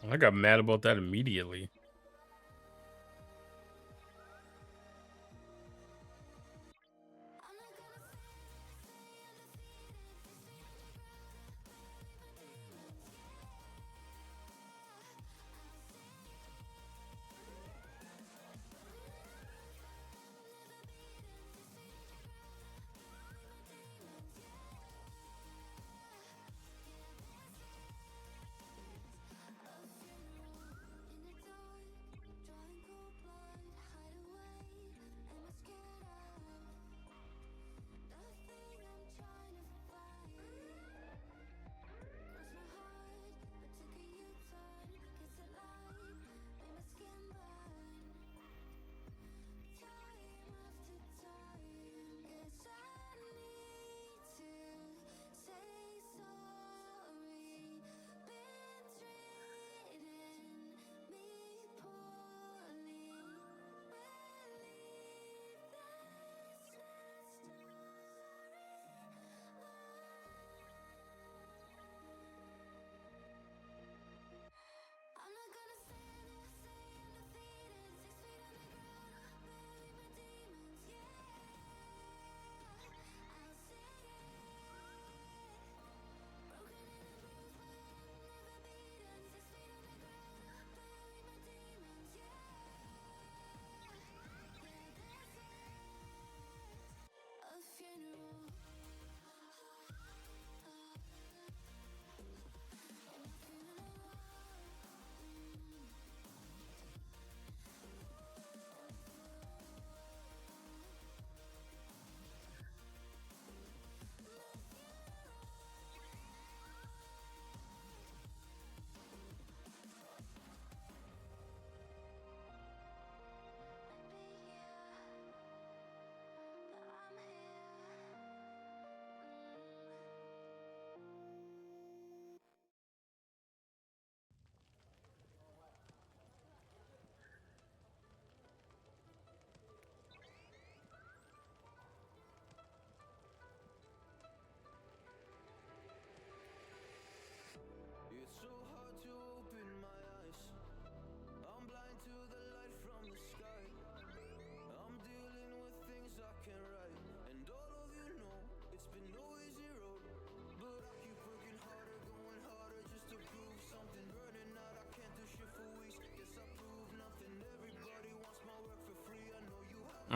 I got mad about that immediately.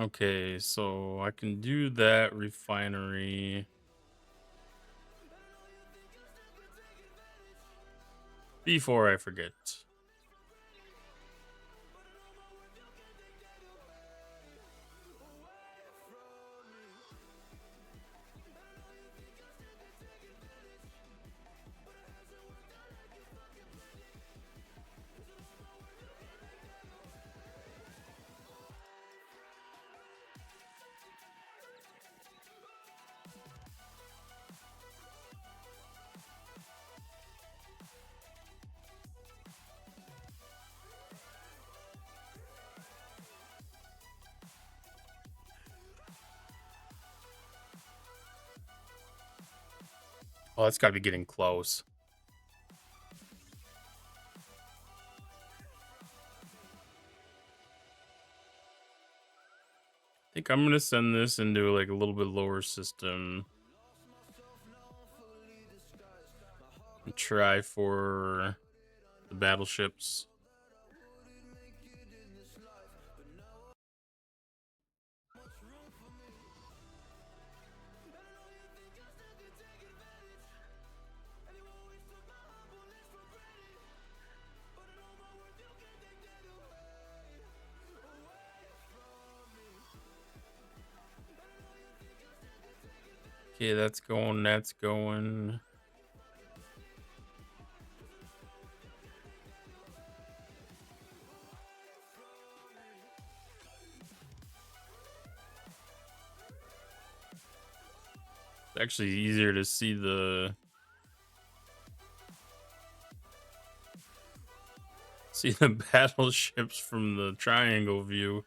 Okay, so I can do that refinery before I forget. Oh, that's gotta be getting close. I think I'm gonna send this into like a little bit lower system and try for the battleships. Okay, that's going, that's going. It's actually easier to see the battleships from the triangle view.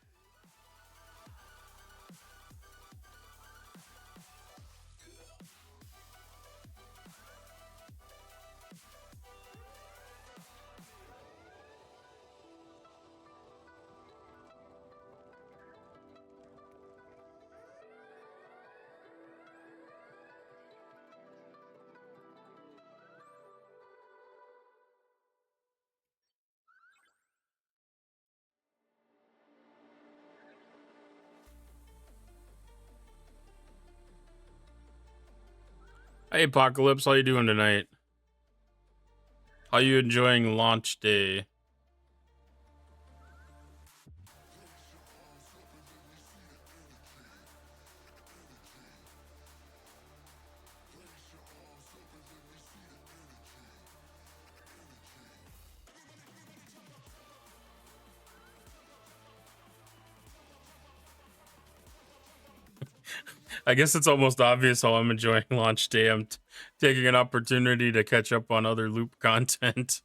Hey Apocalypse, how you doing tonight? How you enjoying launch day? I guess it's almost obvious how I'm enjoying launch day. I'm taking an opportunity to catch up on other loop content.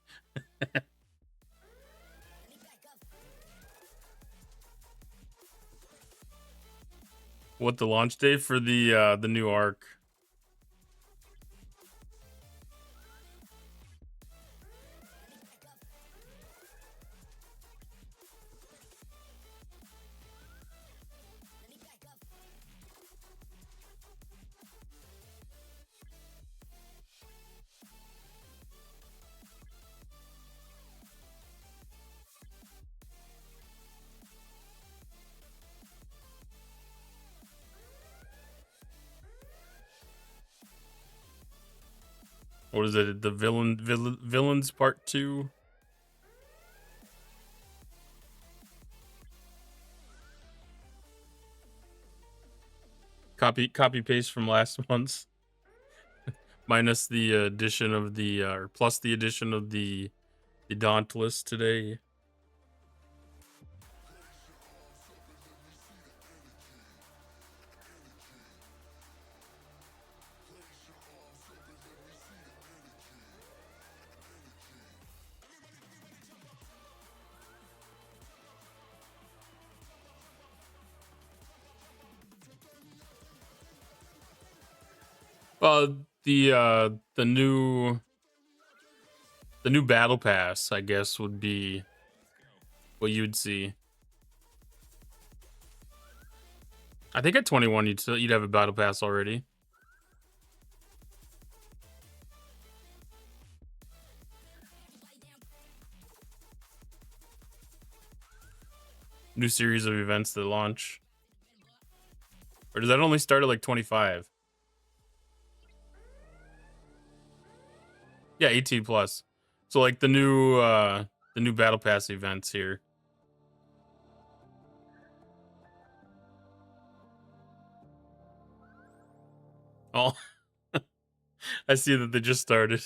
What, the launch day for the new arc? What is it? The villains part 2? Copy paste from last month's, minus the addition of the or plus the addition of the Dauntless today. The new battle pass, I guess, would be what you'd see. I think at 21 you'd have a battle pass already. New series of events that launch. Or does that only start at like 25? Yeah, 18 plus. So like the new battle pass events here. Oh, I see that they just started.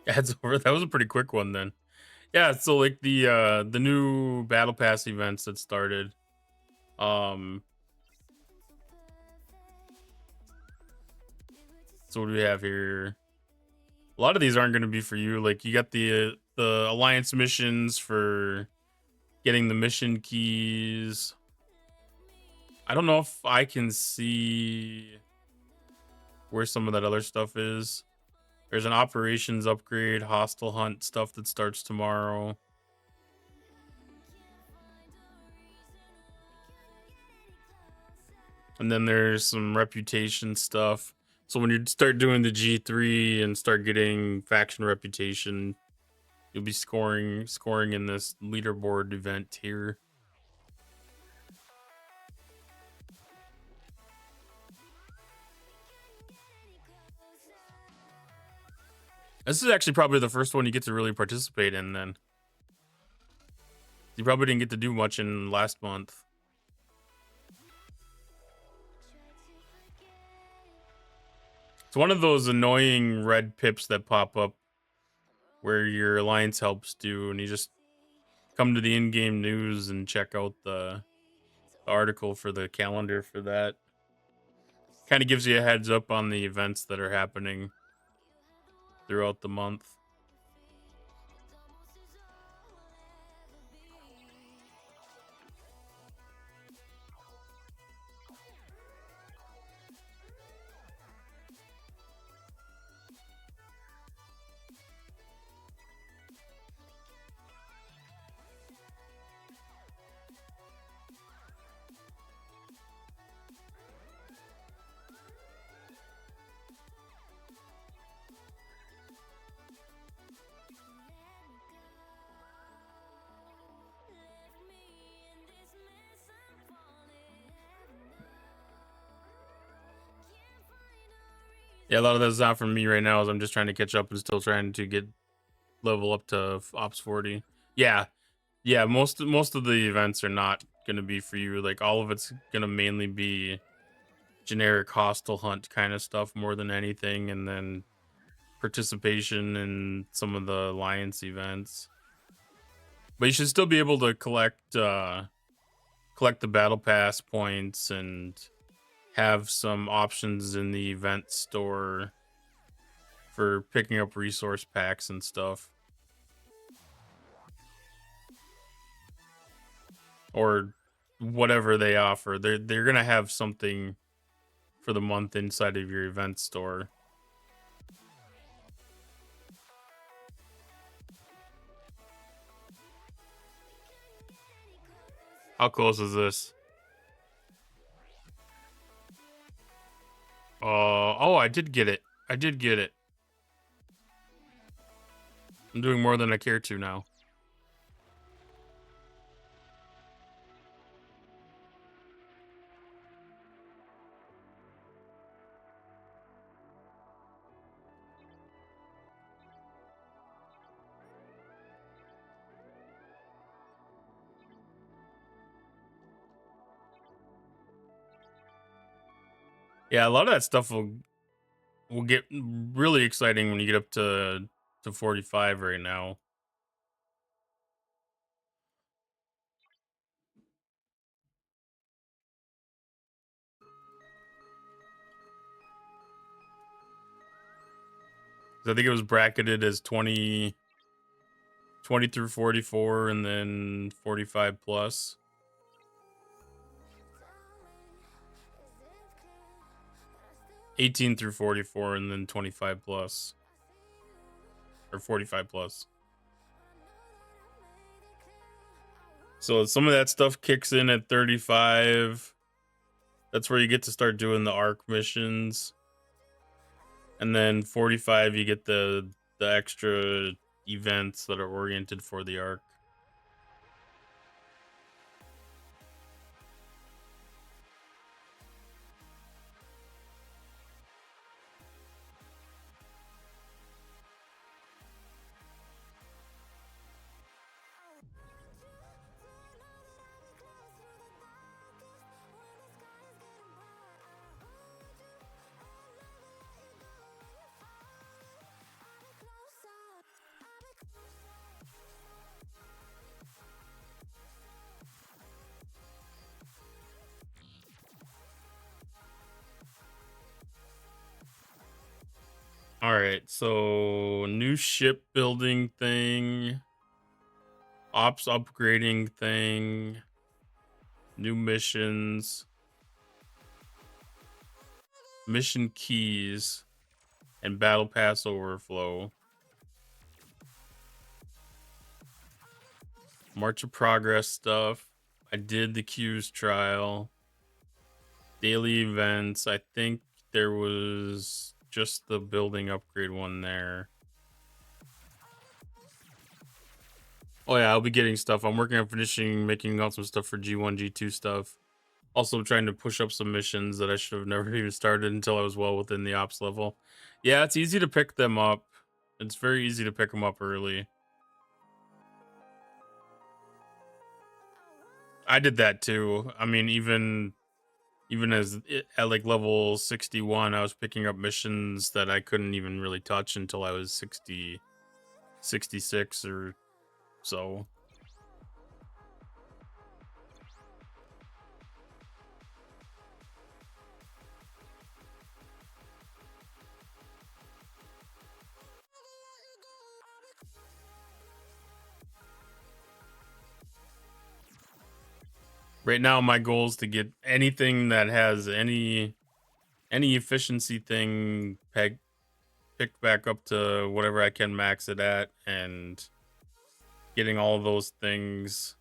Ads over. That was a pretty quick one then. Yeah, so like the new battle pass events that started. Um, so what do we have here? A lot of these aren't going to be for you. Like you got the alliance missions for getting the mission keys. I don't know if I can see where some of that other stuff is. There's an operations upgrade, hostile hunt stuff that starts tomorrow. And then there's some reputation stuff. So when you start doing the G3 and start getting faction reputation, you'll be scoring in this leaderboard event here. This is actually probably the first one you get to really participate in then. You probably didn't get to do much in last month. It's one of those annoying red pips that pop up where your alliance helps do, and you just come to the in-game news and check out the article for the calendar for that. Kind of gives you a heads up on the events that are happening throughout the month. Yeah, a lot of that's not from me right now as I'm just trying to catch up and still trying to get level up to Ops 40. Yeah. Yeah, most of the events are not going to be for you. Like all of it's going to mainly be generic hostile hunt kind of stuff more than anything, and then participation in some of the alliance events. But you should still be able to collect the battle pass points and have some options in the event store for picking up resource packs and stuff, or whatever they offer. They're gonna have something for the month inside of your event store. How close is this? Oh, I did get it. I did get it. I'm doing more than I care to now. Yeah, a lot of that stuff will get really exciting when you get up to 45 right now. I think it was bracketed as 20 through 44 and then 45 plus. '18 through 44 and then 25 plus. Or 45 plus. So some of that stuff kicks in at 35. That's where you get to start doing the arc missions. And then 45 you get the extra events that are oriented for the arc. right, so new shipbuilding thing, ops upgrading thing, new missions, mission keys, and battle pass overflow. March of Progress stuff. I did the Q's trial. Daily events. I think there was just the building upgrade one there. Oh yeah, I'll be getting stuff. I'm working on finishing making out some stuff for G1, G2 stuff. Also trying to push up some missions that I should have never even started until I was well within the ops level. Yeah, it's easy to pick them up. It's very easy to pick them up early. I did that too. I mean, even at like level 61, I was picking up missions that I couldn't even really touch until I was 60, 66 or so. Right now, my goal is to get anything that has any efficiency thing picked back up to whatever I can max it at, and getting all of those things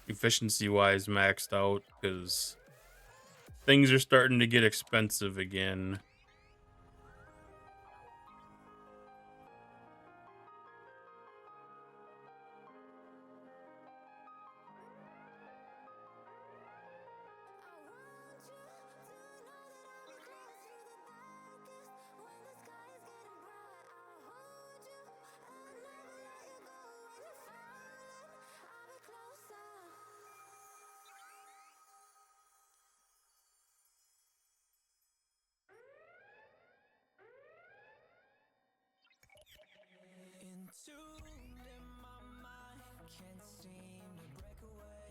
efficiency wise maxed out, because things are starting to get expensive again.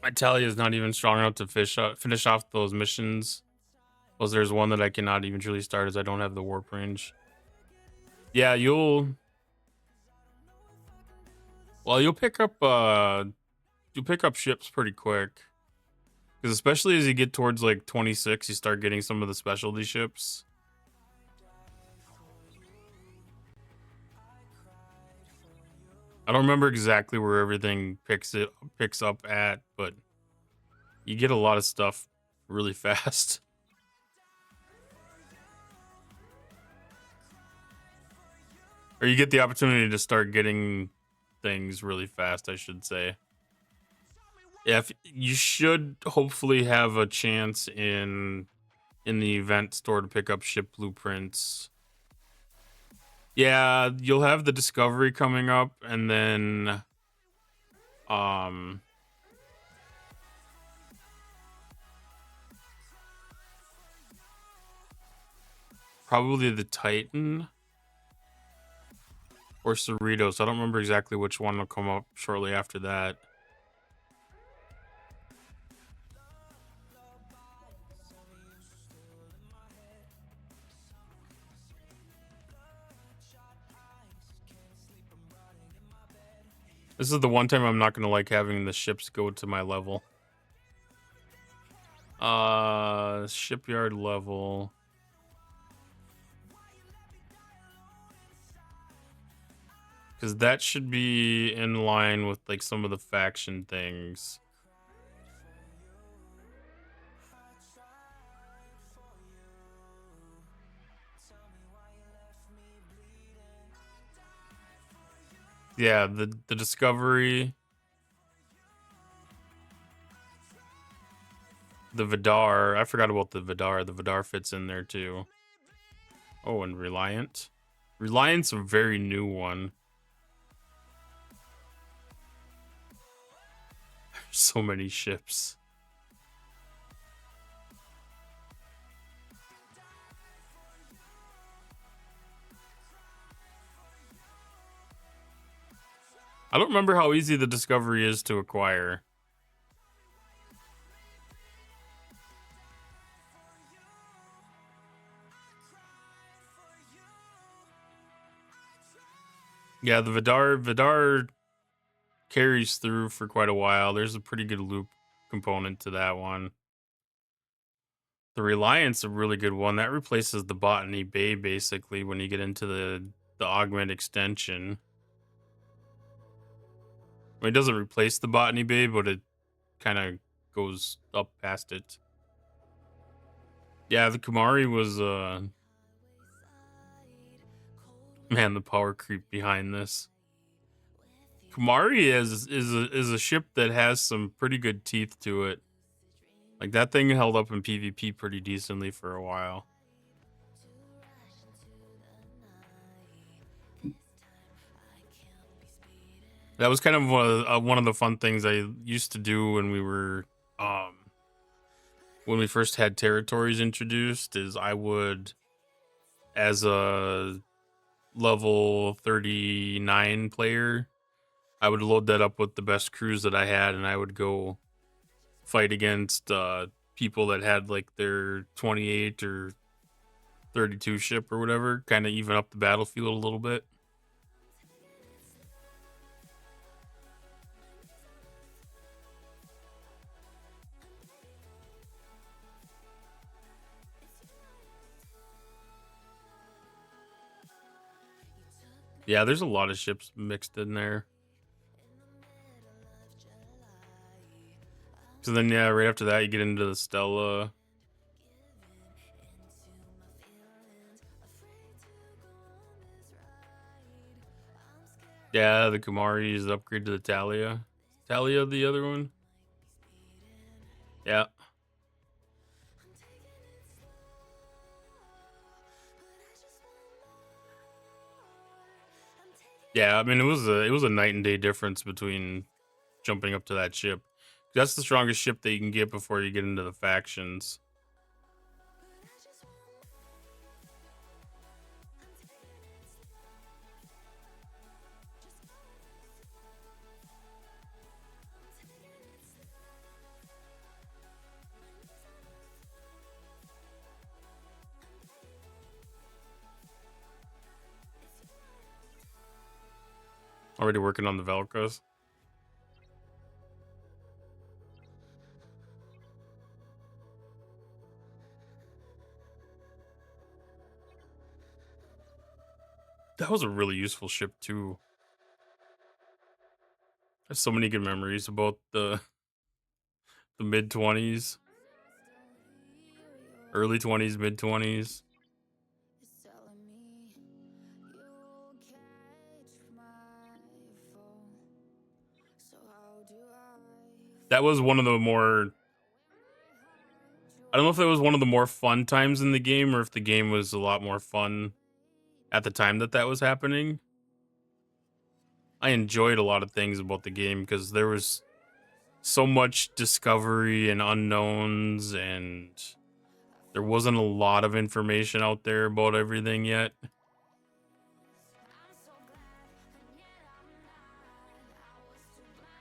My tally is not even strong enough to finish off those missions. Plus, there's one that I cannot even truly start as I don't have the warp range. Yeah, you'll pick up ships pretty quick. Because especially as you get towards like 26, you start getting some of the specialty ships. I don't remember exactly where everything picks up at, but you get a lot of stuff really fast. Or you get the opportunity to start getting things really fast, I should say. Yeah, you should hopefully have a chance in the event store to pick up ship blueprints. Yeah, you'll have the discovery coming up, and then probably the Titan or Cerritos. I don't remember exactly which one will come up shortly after that. This is the one time I'm not going to like having the ships go to my level. Shipyard level. Because that should be in line with like some of the faction things. Yeah, the discovery. The Vidar. I forgot about the Vidar. The Vidar fits in there too. Oh, and Reliant. Reliant's a very new one. So many ships. I don't remember how easy the discovery is to acquire. Yeah, the Vidar carries through for quite a while. There's a pretty good loop component to that one. The Reliance, a really good one. That replaces the Botany Bay basically when you get into the Augment extension. I mean, it doesn't replace the Botany Bay, but it kind of goes up past it. Yeah, the Kumari was man, the power creep behind this. Kumari is a ship that has some pretty good teeth to it. Like that thing held up in PvP pretty decently for a while. That was kind of one of the fun things I used to do um when we first had territories introduced. Is I would, as a level 39 player, I would load that up with the best crews that I had, and I would go fight against people that had like their 28 or 32 ship or whatever, kind of even up the battlefield a little bit. Yeah, there's a lot of ships mixed in there. So then, yeah, right after that, you get into the Stella. Yeah, the Kumari is the upgrade to the Talia. Talia, the other one. Yeah. Yeah, I mean it was a night and day difference between jumping up to that ship. That's the strongest ship that you can get before you get into the factions. Already working on the Velcros. That was a really useful ship too. I have so many good memories about the mid 20s, early 20s, mid 20s. That was one of the more, I don't know if that was one of the more fun times in the game or if the game was a lot more fun at the time that that was happening. I enjoyed a lot of things about the game because there was so much discovery and unknowns, and there wasn't a lot of information out there about everything yet.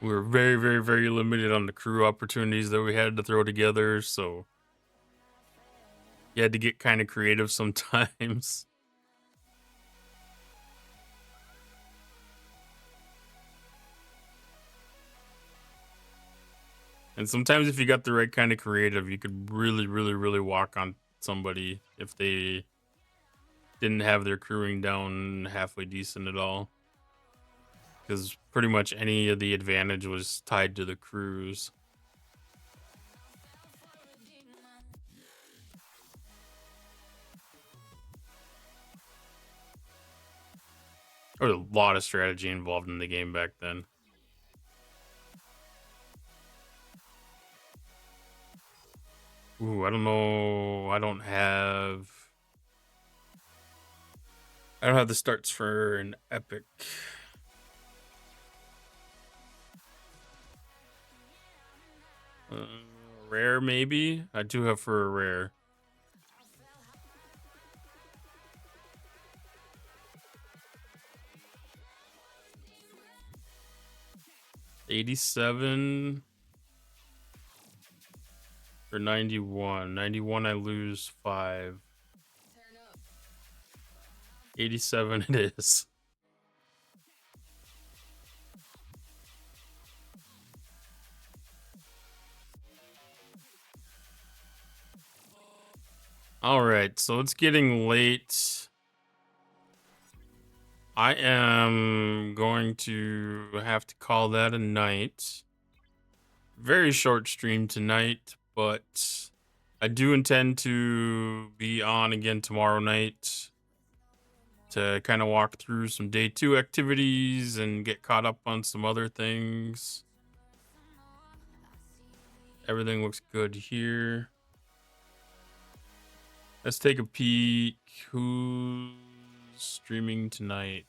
We were very, very, very limited on the crew opportunities that we had to throw together, so you had to get kind of creative sometimes. And sometimes if you got the right kind of creative, you could really, really, really walk on somebody if they didn't have their crewing down halfway decent at all. Because pretty much any of the advantage was tied to the crews. There was a lot of strategy involved in the game back then. Ooh, I don't know. I don't have the starts for an epic. Uh, Rare, maybe? I do have for a rare. $87 or 91. 91, I lose 5. 87 it is. All right, so it's getting late. I am going to have to call that a night. Very short stream tonight, but I do intend to be on again tomorrow night to kind of walk through some day 2 activities and get caught up on some other things. Everything looks good here. Let's take a peek. Who's streaming tonight?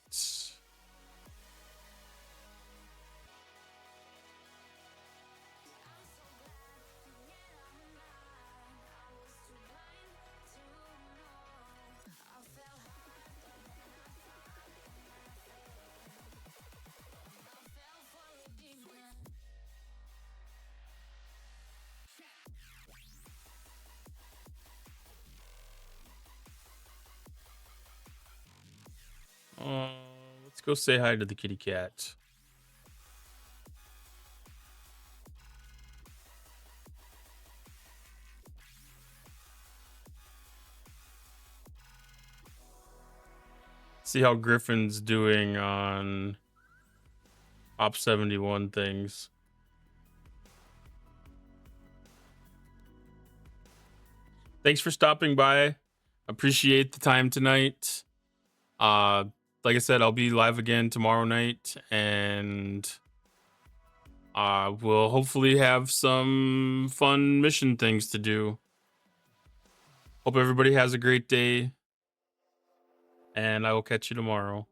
Let's go say hi to the kitty cat. See how Griffin's doing on Op 71 things. Thanks for stopping by. Appreciate the time tonight. Like I said, I'll be live again tomorrow night, and we'll hopefully have some fun mission things to do. Hope everybody has a great day, and I will catch you tomorrow.